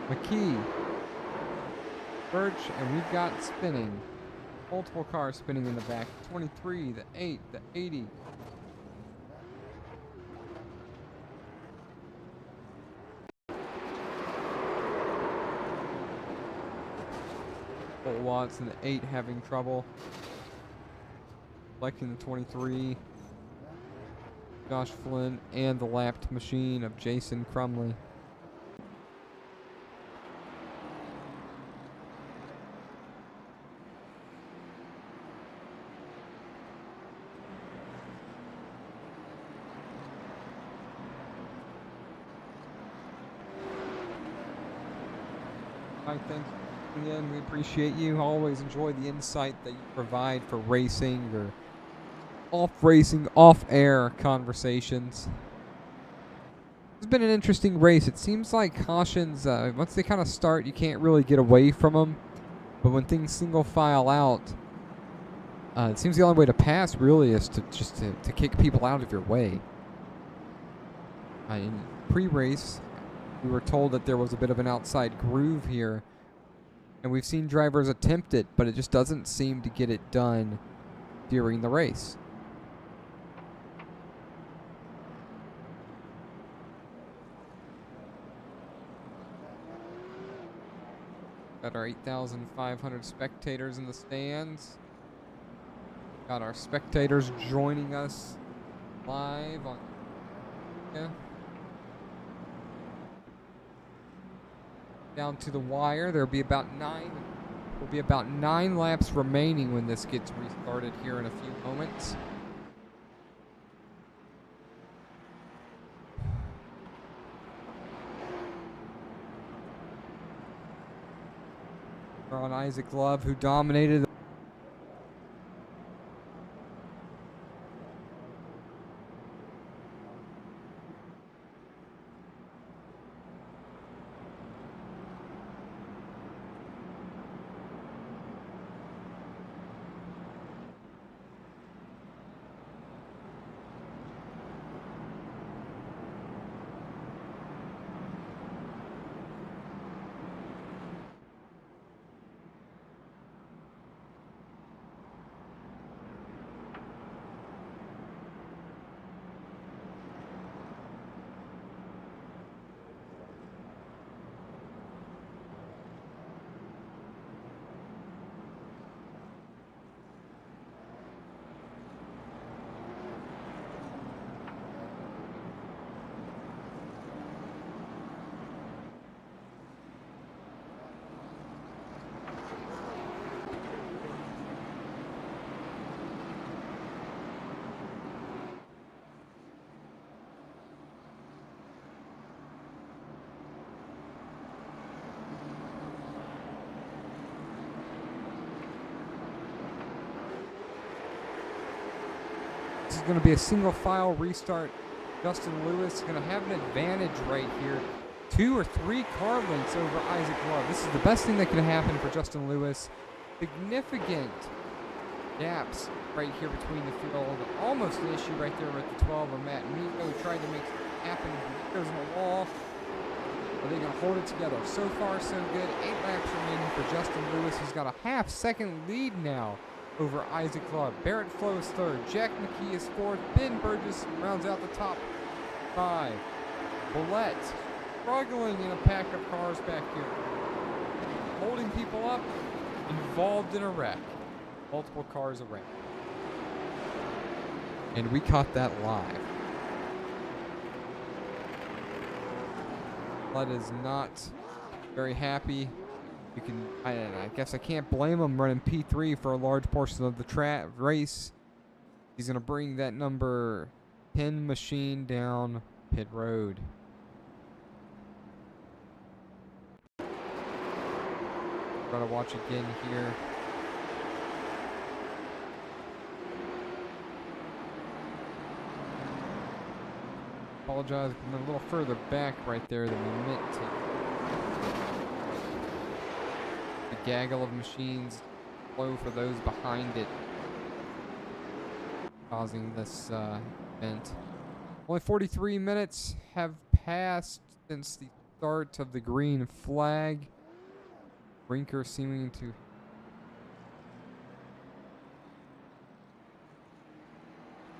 McKee, Birch, and we've got spinning. Multiple cars spinning in the back. 23, the 8, the 80. Bolt Watts and the 8 having trouble. Selecting the 23. Josh Flynn and the lapped machine of Jason Crumley. Mike, thanks for tuning in. We appreciate you. Always enjoy the insight that you provide for racing or off-racing, off-air conversations. It's been an interesting race. It seems like cautions, once they kind of start, you can't really get away from them. But when things single file out, it seems the only way to pass really is to kick people out of your way. In pre-race, we were told that there was a bit of an outside groove here. And we've seen drivers attempt it, but it just doesn't seem to get it done during the race. Got our 8,500 spectators in the stands. Got our spectators joining us live on. Yeah. Down to the wire. There'll be about 9 laps remaining when this gets restarted here in a few moments. We're on Isaac Love, who dominated. This is going to be a single file restart. Justin Lewis is going to have an advantage right here. 2 or 3 car lengths over Isaac Love. This is the best thing that can happen for Justin Lewis. Significant gaps right here between the field. Almost an issue right there with the 12 of Matt Miko. Tried to make it happen. Goes in the wall. Are they going to hold it together? So far, so good. 8 laps remaining for Justin Lewis, who's got a half-second lead now over Isaac Love. Barrett Flo is third. Jack McKee is fourth. Ben Burgess rounds out the top 5. Bullet struggling in a pack of cars back here. Holding people up, involved in a wreck. Multiple cars a wreck. And we caught that live. Blood is not very happy. You can, I guess I can't blame him running P3 for a large portion of the race. He's going to bring that number 10 machine down pit road. Gotta watch again here. Apologize, I'm a little further back right there than we meant to. The gaggle of machines flow for those behind it, causing this event. Only 43 minutes have passed since the start of the green flag. Brinker seeming to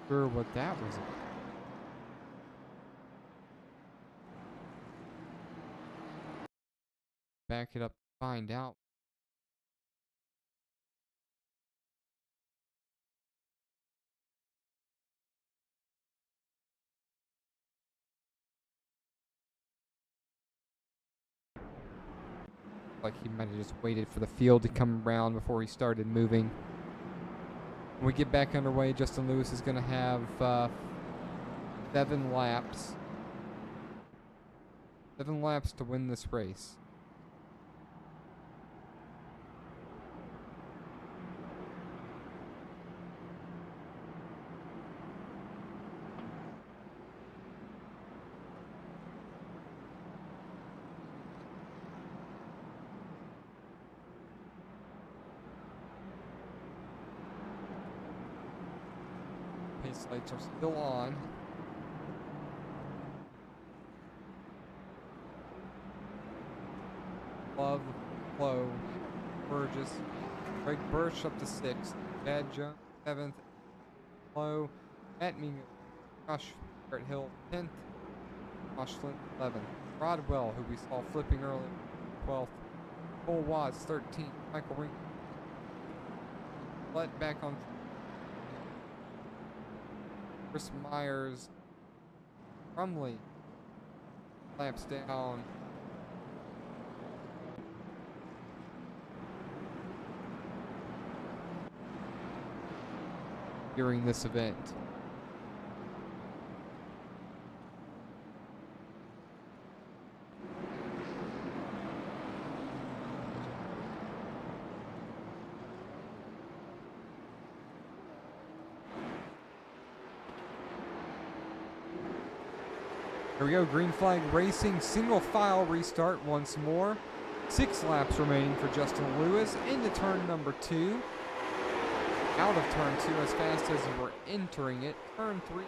sure what that was about. Back it up to find out. Like he might have just waited for the field to come around before he started moving. When we get back underway, Justin Lewis is going to have 7 laps. 7 laps to win this race. Pace lights are still on. Love, Flo, Burgess, Greg Birch up to 6th, Chad Jones 7th, Flo, Matt Mingo, Josh Barrett Hill 10th, Josh Flint 11th, Rodwell, who we saw flipping early, 12th, Cole Watts 13th, Michael Ring, let back on Chris Myers, Crumley, laps down. During this event. Here we go, green flag racing, single file restart once more. 6 laps remaining for Justin Lewis into turn number 2. Out of turn 2 as fast as we're entering it. Turn 3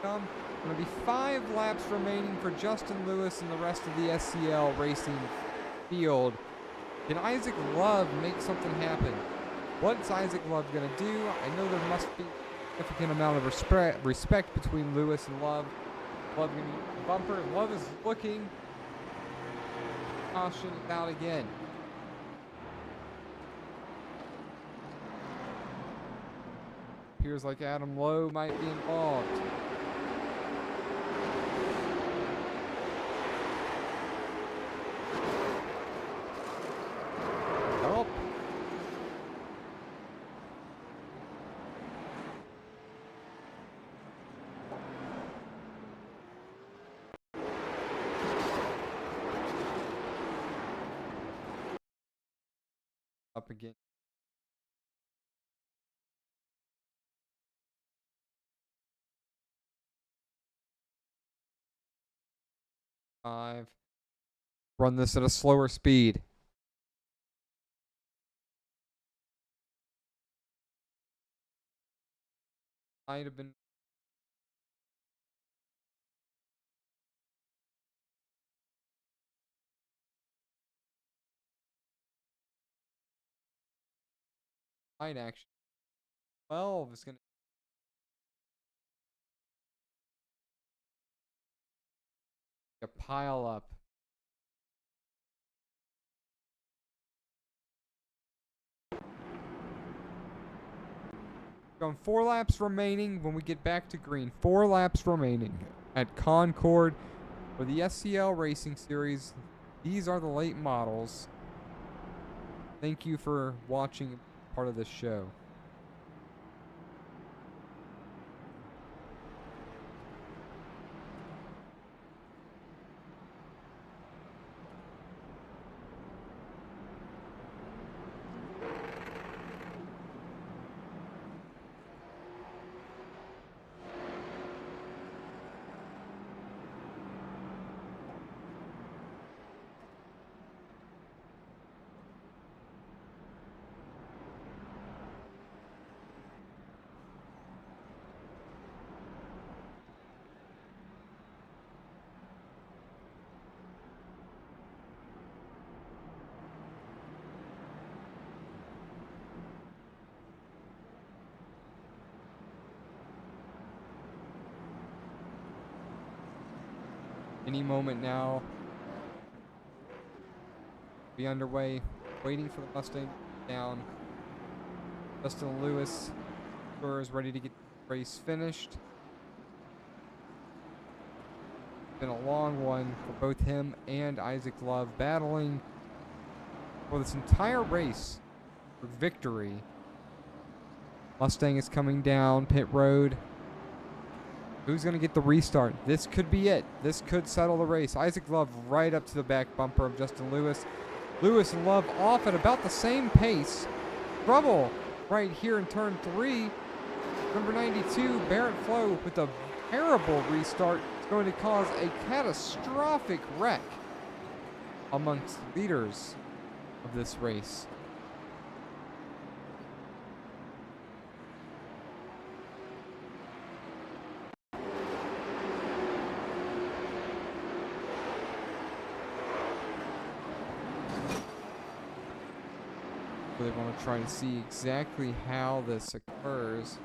come. Going to be 5 laps remaining for Justin Lewis and the rest of the SCL racing field. Can Isaac Love make something happen? What's Isaac Love going to do? I know there must be a significant amount of respect between Lewis and Love. Love going to use the bumper. Love is looking. Caution out again. Appears like Adam Lowe might be involved. Help. Up again. Run this at a slower speed. Might have been side action. 12 is going to pile up. Going 4 laps remaining when we get back to green. 4 laps remaining at Concord for the SCL Racing Series. These are the late models. Thank you for watching part of this show. Any moment now. Be underway. Waiting for the Mustang down. Justin Lewis is ready to get the race finished. Been a long one for both him and Isaac Love, battling for this entire race for victory. Mustang is coming down pit road. Who's going to get the restart? This could be it. This could settle the race. Isaac Love right up to the back bumper of Justin Lewis. Lewis and Love off at about the same pace. Trouble right here in turn 3. Number 92, Barrett Flo, with a terrible restart. It's going to cause a catastrophic wreck amongst leaders of this race. They want to try to see exactly how this occurs.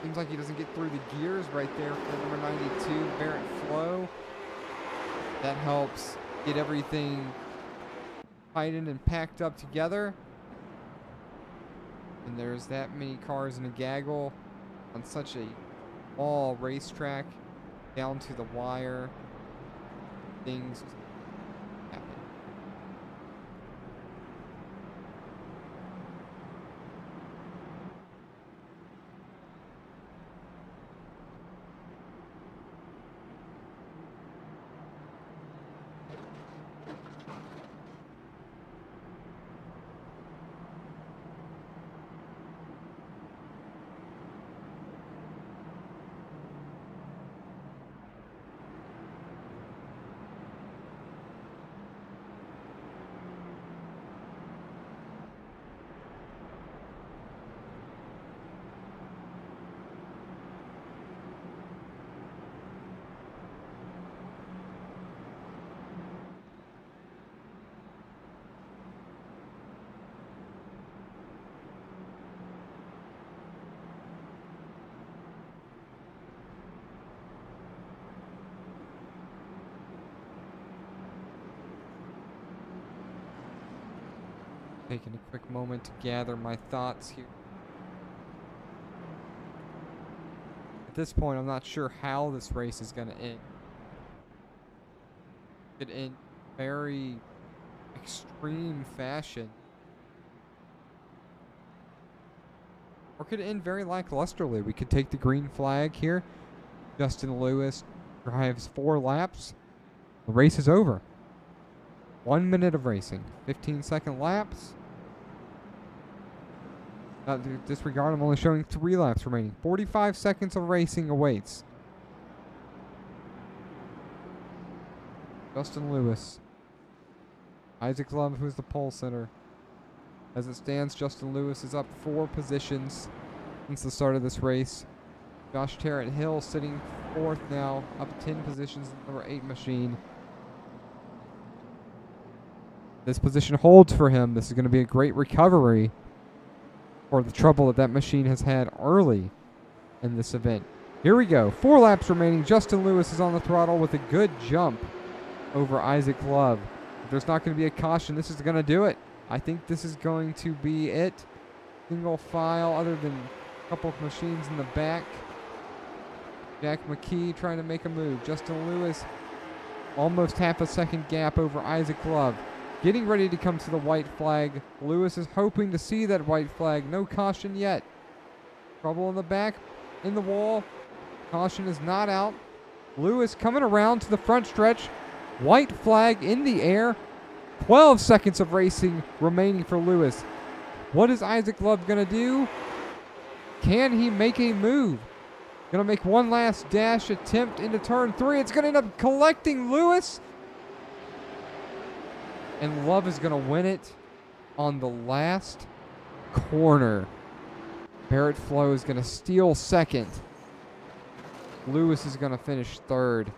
Seems like he doesn't get through the gears right there for number 92, Barrett Flo. That helps get everything tightened and packed up together. And there's that many cars in a gaggle on such a small racetrack. Down to the wire. Things happen. Taking a quick moment to gather my thoughts here. At this point, I'm not sure how this race is going to end. It could end very extreme fashion. Or could it end very lacklusterly? We could take the green flag here. Justin Lewis drives 4 laps. The race is over. 1 minute of racing, 15-second laps. Not to disregard, I'm only showing 3 laps remaining. 45 seconds of racing awaits. Justin Lewis. Isaac Love, who's the pole sitter. As it stands, Justin Lewis is up 4 positions since the start of this race. Josh Tarrant Hill sitting 4th now, up 10 positions in the number 8 machine. This position holds for him. This is going to be a great recovery for the trouble that machine has had early in this event. Here we go. 4 laps remaining. Justin Lewis is on the throttle with a good jump over Isaac Love. If there's not going to be a caution, this is going to do it. I think this is going to be it. Single file, other than a couple of machines in the back. Jack McKee trying to make a move. Justin Lewis almost half a second gap over Isaac Love. Getting ready to come to the white flag. Lewis is hoping to see that white flag. No caution yet. Trouble in the back, in the wall. Caution is not out. Lewis coming around to the front stretch. White flag in the air. 12 seconds of racing remaining for Lewis. What is Isaac Love going to do? Can he make a move? Going to make one last dash attempt into turn 3. It's going to end up collecting Lewis. And Love is going to win it on the last corner. Barrett Flo is going to steal second. Lewis is going to finish third.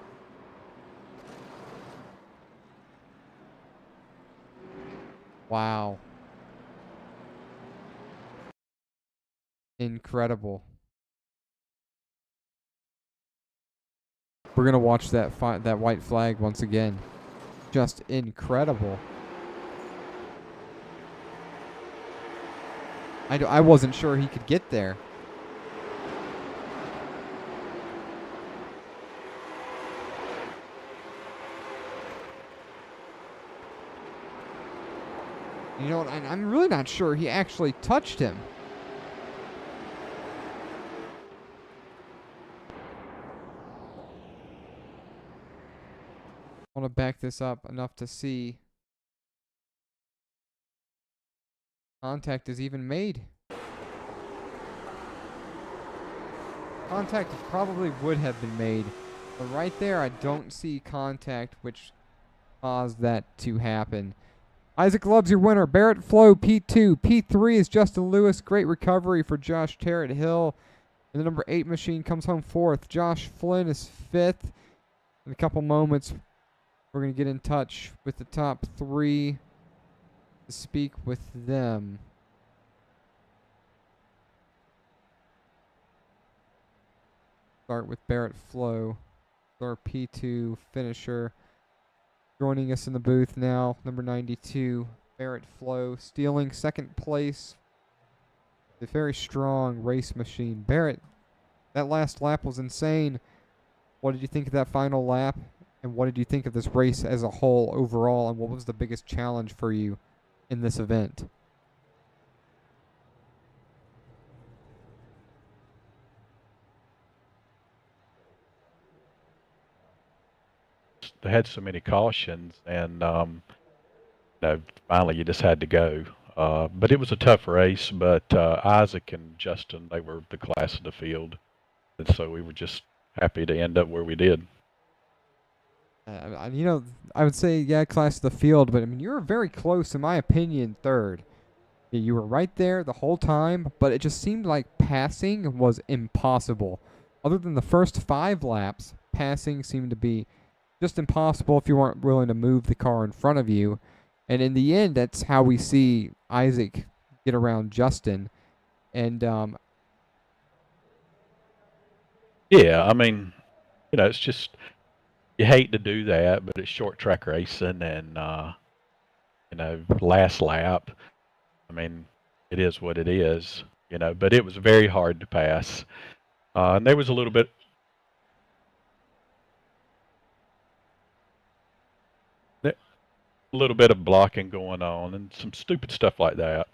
Wow. Incredible. We're going to watch that white flag once again. Just incredible. I wasn't sure he could get there. You know what? I'm really not sure he actually touched him. I want to back this up enough to see contact is even made. Contact probably would have been made, but right there I don't see contact, which caused that to happen. Isaac Love's your winner. Barrett Flo, P2. P3 is Justin Lewis. Great recovery for Josh Terrett Hill. And the number 8 machine comes home 4th. Josh Flynn is 5th. In a couple moments, we're going to get in touch with the top 3 to speak with them. Start with Barrett Flo, our P2 finisher. Joining us in the booth now, number 92, Barrett Flo, stealing second place. A very strong race machine. Barrett, that last lap was insane. What did you think of that final lap? And what did you think of this race as a whole overall? And what was the biggest challenge for you in this event? They had so many cautions, and finally you just had to go. But it was a tough race. But Isaac and Justin, they were the class of the field, and so we were just happy to end up where we did. I would say, yeah, class of the field, but I mean, you were very close, in my opinion, third. Yeah, you were right there the whole time, but it just seemed like passing was impossible. Other than the first 5 laps, passing seemed to be just impossible if you weren't willing to move the car in front of you. And in the end, that's how we see Isaac get around Justin. And yeah, I mean, it's just, you hate to do that, but it's short track racing, and last lap, I mean, it is what it is, but it was very hard to pass. And there was a little bit of blocking going on and some stupid stuff like that.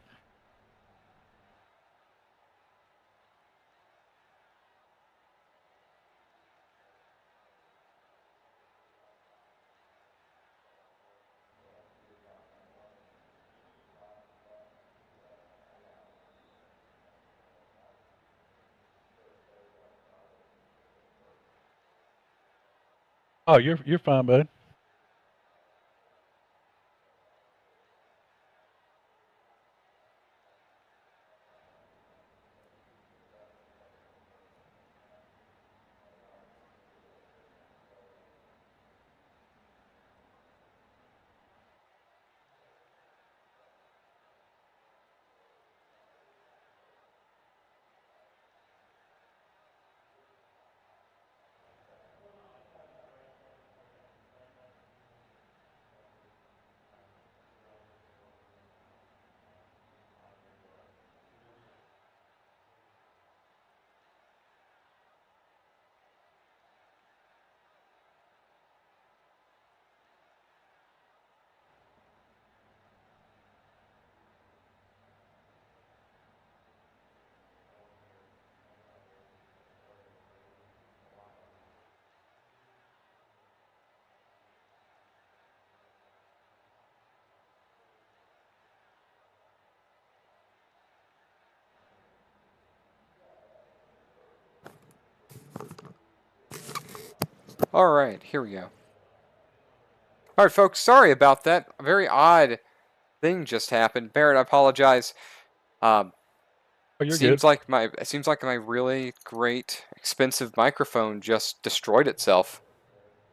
Oh, you're fine, bud. All right, here we go. All right, folks, sorry about that. A very odd thing just happened. Barrett, I apologize. Oh, you're good. It seems like my really great, expensive microphone just destroyed itself,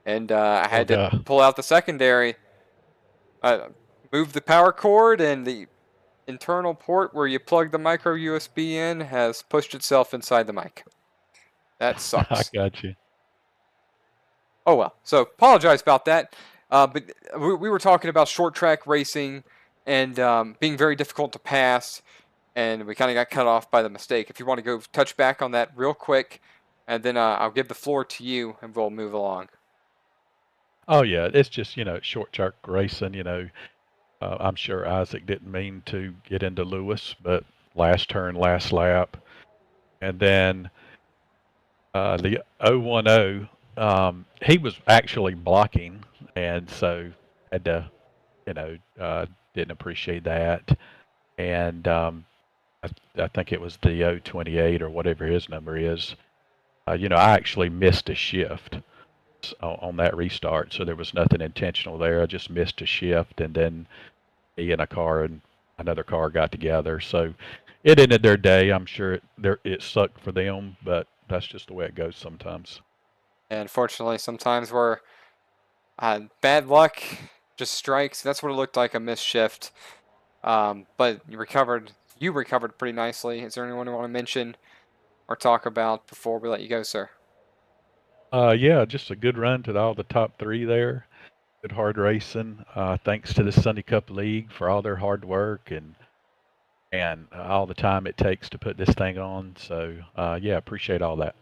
and I had to pull out the secondary, move the power cord, and the internal port where you plug the micro USB in has pushed itself inside the mic. That sucks. I got you. Oh well. So apologize about that. But we were talking about short track racing and being very difficult to pass, and we kind of got cut off by the mistake. If you want to go touch back on that real quick, and then I'll give the floor to you, and we'll move along. Oh yeah, it's just short track racing. I'm sure Isaac didn't mean to get into Lewis, but last turn, last lap, and then the 010. He was actually blocking, and so had to, didn't appreciate that. And I think it was the 028 or whatever his number is. I actually missed a shift on that restart, so there was nothing intentional there. I just missed a shift, and then me and another car got together. So it ended their day. I'm sure it sucked for them, but that's just the way it goes sometimes. And unfortunately, sometimes we're bad luck just strikes. That's what it looked like, a missed shift. But you recovered pretty nicely. Is there anyone you want to mention or talk about before we let you go, sir? Yeah, just a good run to all the top three there. Good hard racing. Thanks to the Sunday Cup League for all their hard work and all the time it takes to put this thing on. So yeah, appreciate all that.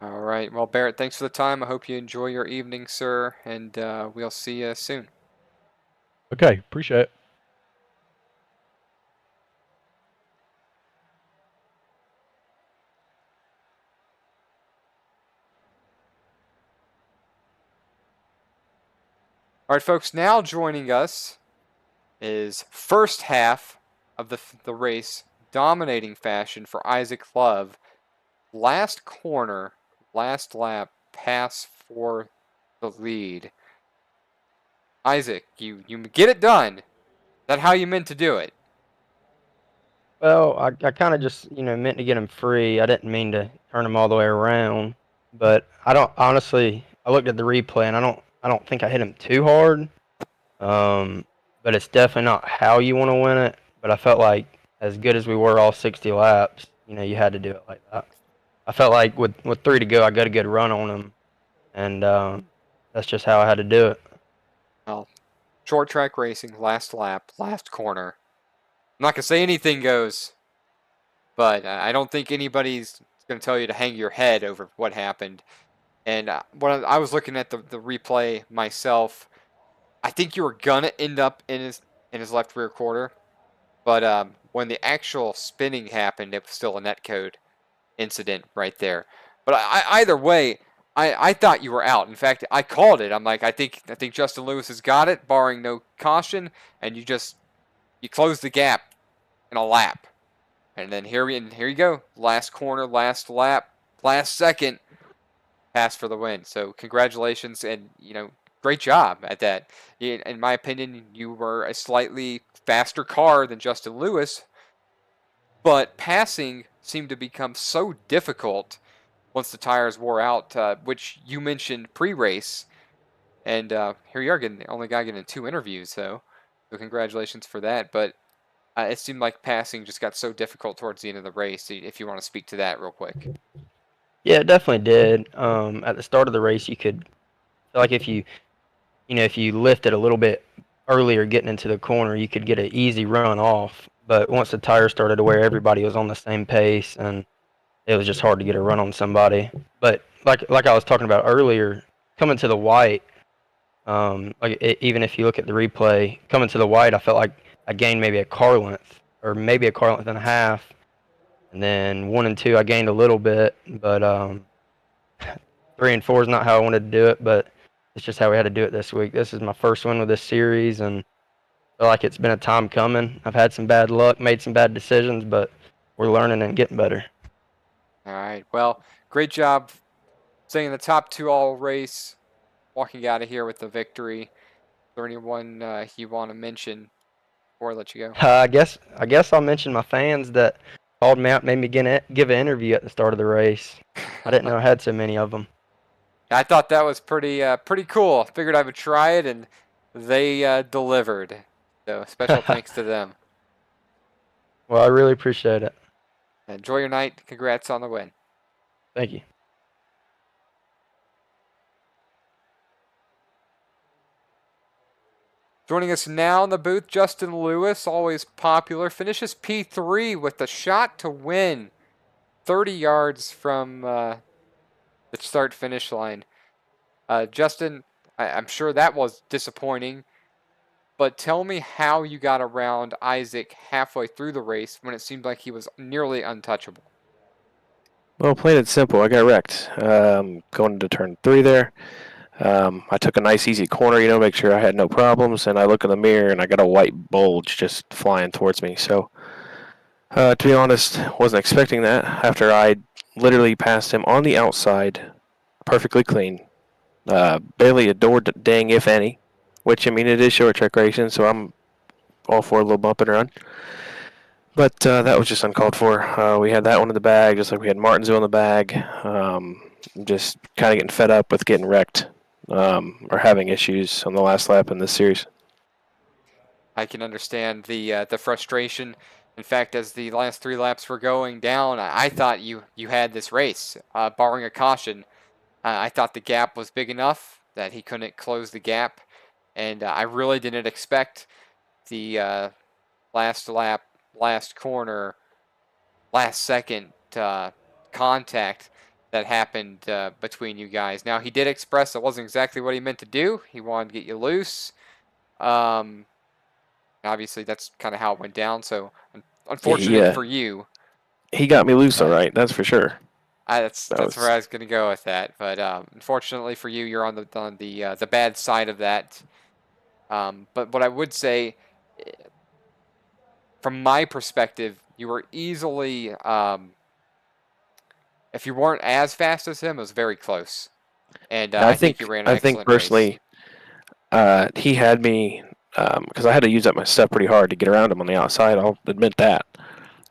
All right. Well, Barrett, thanks for the time. I hope you enjoy your evening, sir, and we'll see you soon. Okay, appreciate it. All right, folks, now joining us is first half of the race, dominating fashion for Isaac Love. Last corner, last lap, pass for the lead. Isaac, you get it done. Is that how you meant to do it? Well, I kind of just, meant to get him free. I didn't mean to turn him all the way around. But I looked at the replay and I don't think I hit him too hard. But it's definitely not how you want to win it. But I felt like as good as we were all 60 laps, you had to do it like that. I felt like with 3 to go, I got a good run on him. And that's just how I had to do it. Well, short track racing, last lap, last corner. I'm not going to say anything goes, but I don't think anybody's going to tell you to hang your head over what happened. And when I was looking at the replay myself, I think you were going to end up in his left rear quarter. But when the actual spinning happened, it was still a netcode incident right there. But either way, I thought you were out. In fact, I called it. I'm like, I think Justin Lewis has got it, barring no caution, and you close the gap in a lap. And then here you go. Last corner, last lap, last second, pass for the win. So congratulations, and great job at that. In my opinion, you were a slightly faster car than Justin Lewis, but passing seemed to become so difficult once the tires wore out, which you mentioned pre-race. And here you are, the only guy getting 2 interviews, so congratulations for that. But it seemed like passing just got so difficult towards the end of the race. If you want to speak to that real quick. Yeah, it definitely did. At the start of the race, you could feel like if you lifted a little bit earlier getting into the corner, you could get an easy run off. But once the tires started to wear, everybody was on the same pace, and it was just hard to get a run on somebody. But like I was talking about earlier, coming to the white, even if you look at the replay, coming to the white, I felt like I gained maybe a car length or maybe a car length and a half. And then 1 and 2, I gained a little bit, but 3 and 4 is not how I wanted to do it, but it's just how we had to do it this week. This is my first win with this series, and I feel like it's been a time coming. I've had some bad luck, made some bad decisions, but we're learning and getting better. All right. Well, great job staying in the top 2 all race, walking out of here with the victory. Is there anyone you want to mention before I let you go? I guess I'll mention my fans that called me out, made me give an interview at the start of the race. I didn't know I had so many of them. I thought that was pretty cool. Figured I would try it, and they delivered. So special thanks to them. Well, I really appreciate it. Enjoy your night. Congrats on the win. Thank you. Joining us now in the booth, Justin Lewis, always popular, finishes P3 with a shot to win, 30 yards from the start-finish line. Justin, I'm sure that was disappointing, but tell me how you got around Isaac halfway through the race when it seemed like he was nearly untouchable. Well, plain and simple, I got wrecked going into turn 3 there. I took a nice easy corner, make sure I had no problems, and I look in the mirror and I got a white bulge just flying towards me. So, to be honest, wasn't expecting that after I literally passed him on the outside, perfectly clean. Barely a door dang, if any, which, it is short track racing, so I'm all for a little bump and run. But that was just uncalled for. We had that one in the bag, just like we had Martinsville in the bag. Just kind of getting fed up with getting wrecked. Or having issues on the last lap in this series. I can understand the frustration. In fact, as the last 3 laps were going down, I thought you had this race, barring a caution. I thought the gap was big enough that he couldn't close the gap, and I really didn't expect the last lap, last corner, last second contact that happened between you guys. Now, he did express it wasn't exactly what he meant to do. He wanted to get you loose. Obviously, that's kind of how it went down. So, unfortunately for you, he got me loose, all right. That's for sure. That's where I was going to go with that. But unfortunately for you, you're on the bad side of that. But what I would say, from my perspective, you were easily. If you weren't as fast as him, it was very close. And I think you ran an excellent I think personally, he had me, because I had to use up my stuff pretty hard to get around him on the outside, I'll admit that.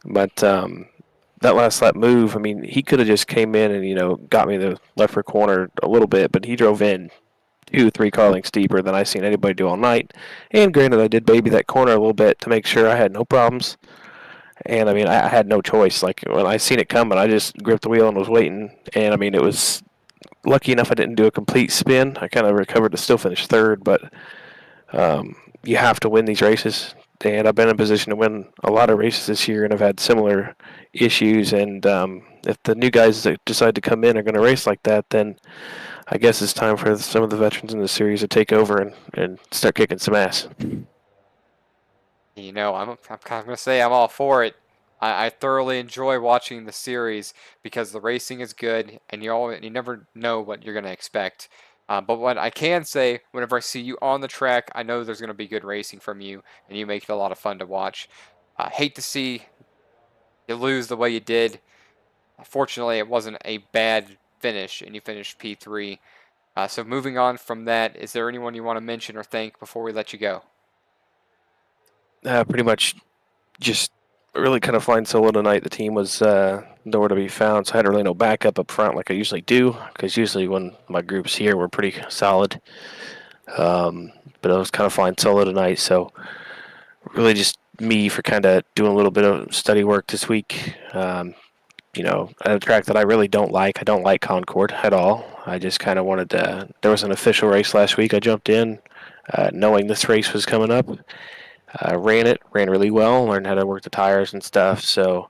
But that last lap move, he could have just came in and, got me the left rear corner a little bit, but he drove in 2-3 car lengths deeper than I've seen anybody do all night. And granted, I did baby that corner a little bit to make sure I had no problems. And, I had no choice. Like, when I seen it coming, I just gripped the wheel and was waiting. And, it was lucky enough I didn't do a complete spin. I kind of recovered to still finish third. But you have to win these races. And I've been in a position to win a lot of races this year, and I've had similar issues. And if the new guys that decide to come in are going to race like that, then I guess it's time for some of the veterans in the series to take over and start kicking some ass. I'm kind of going to say I'm all for it. I thoroughly enjoy watching the series because the racing is good, and you never know what you're going to expect. But what I can say, whenever I see you on the track, I know there's going to be good racing from you, and you make it a lot of fun to watch. I hate to see you lose the way you did. Fortunately, it wasn't a bad finish, and you finished P3. So moving on from that, is there anyone you want to mention or thank before we let you go? Pretty much just really kind of flying solo tonight. The team was nowhere to be found, so I had really no backup up front like I usually do, because usually when my group's here, we're pretty solid. But I was kind of flying solo tonight, so really just me for kind of doing a little bit of study work this week. At a track that I really don't like. I don't like Concord at all. I just kind of wanted to. There was an official race last week. I jumped in knowing this race was coming up. Ran really well, learned how to work the tires and stuff. So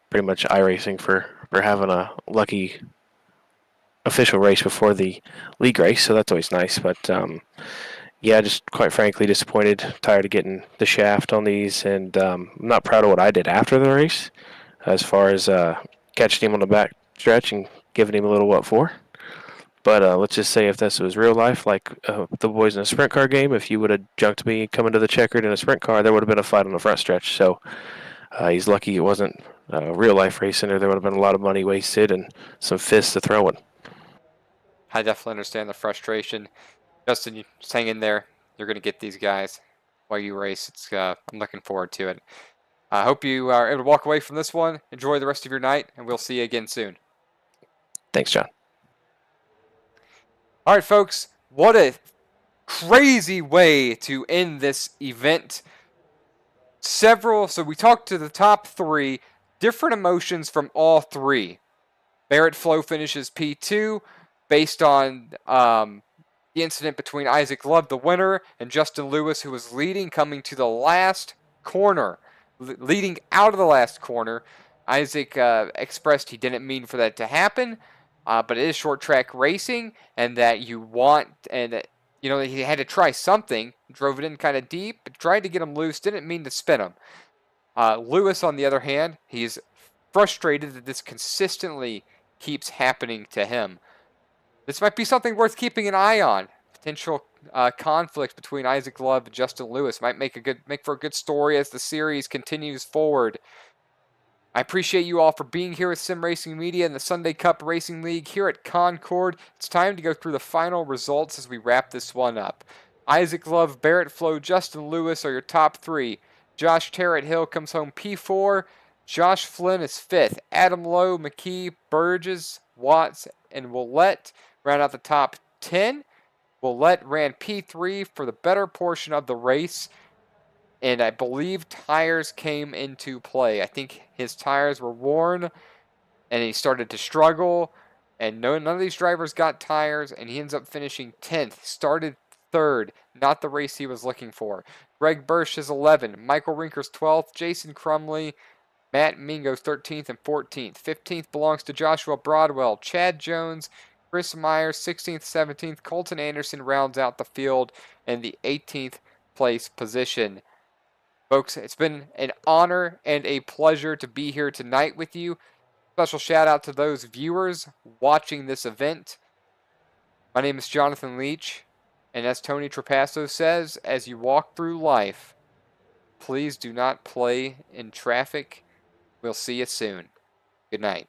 pretty much iRacing for having a lucky official race before the league race. So that's always nice. But just quite frankly disappointed, tired of getting the shaft on these, and I'm not proud of what I did after the race as far as catching him on the back stretch and giving him a little what for. But let's just say if this was real life, like the boys in a sprint car game, if you would have junked me coming to the checkered in a sprint car, there would have been a fight on the front stretch. So he's lucky it wasn't real life racing, or there would have been a lot of money wasted and some fists to throw in. I definitely understand the frustration. Justin, you just hang in there. You're going to get these guys while you race. I'm looking forward to it. I hope you are able to walk away from this one. Enjoy the rest of your night, and we'll see you again soon. Thanks, John. All right, folks. What a crazy way to end this event. So we talked to the top 3, different emotions from all 3. Barrett Flo finishes P2 based on the incident between Isaac Love, the winner, and Justin Lewis, who was leading, coming to the last corner. Leading out of the last corner, Isaac expressed he didn't mean for that to happen, but it is short track racing, and that he had to try something. Drove it in kind of deep, tried to get him loose, didn't mean to spin him. Lewis, on the other hand, he's frustrated that this consistently keeps happening to him. This might be something worth keeping an eye on. Potential conflict between Isaac Love and Justin Lewis might make for a good story as the series continues forward. I appreciate you all for being here with Sim Racing Media and the Sunday Cup Racing League here at Concord. It's time to go through the final results as we wrap this one up. Isaac Love, Barrett Flo, Justin Lewis are your top 3. Josh Terrett Hill comes home P4. Josh Flynn is 5th. Adam Lowe, McKee, Burgess, Watts, and Willett round out the top 10. Willett ran P3 for the better portion of the race, and I believe tires came into play. I think his tires were worn, and he started to struggle, and none of these drivers got tires, and he ends up finishing 10th. Started 3rd, not the race he was looking for. Greg Bursch is 11th. Michael Rinkers 12th. Jason Crumley, Matt Mingo's 13th and 14th. 15th belongs to Joshua Broadwell. Chad Jones, Chris Myers, 16th, 17th. Colton Anderson rounds out the field in the 18th place position. Folks, it's been an honor and a pleasure to be here tonight with you. Special shout out to those viewers watching this event. My name is Jonathan Leach, and as Tony Trapasso says, as you walk through life, please do not play in traffic. We'll see you soon. Good night.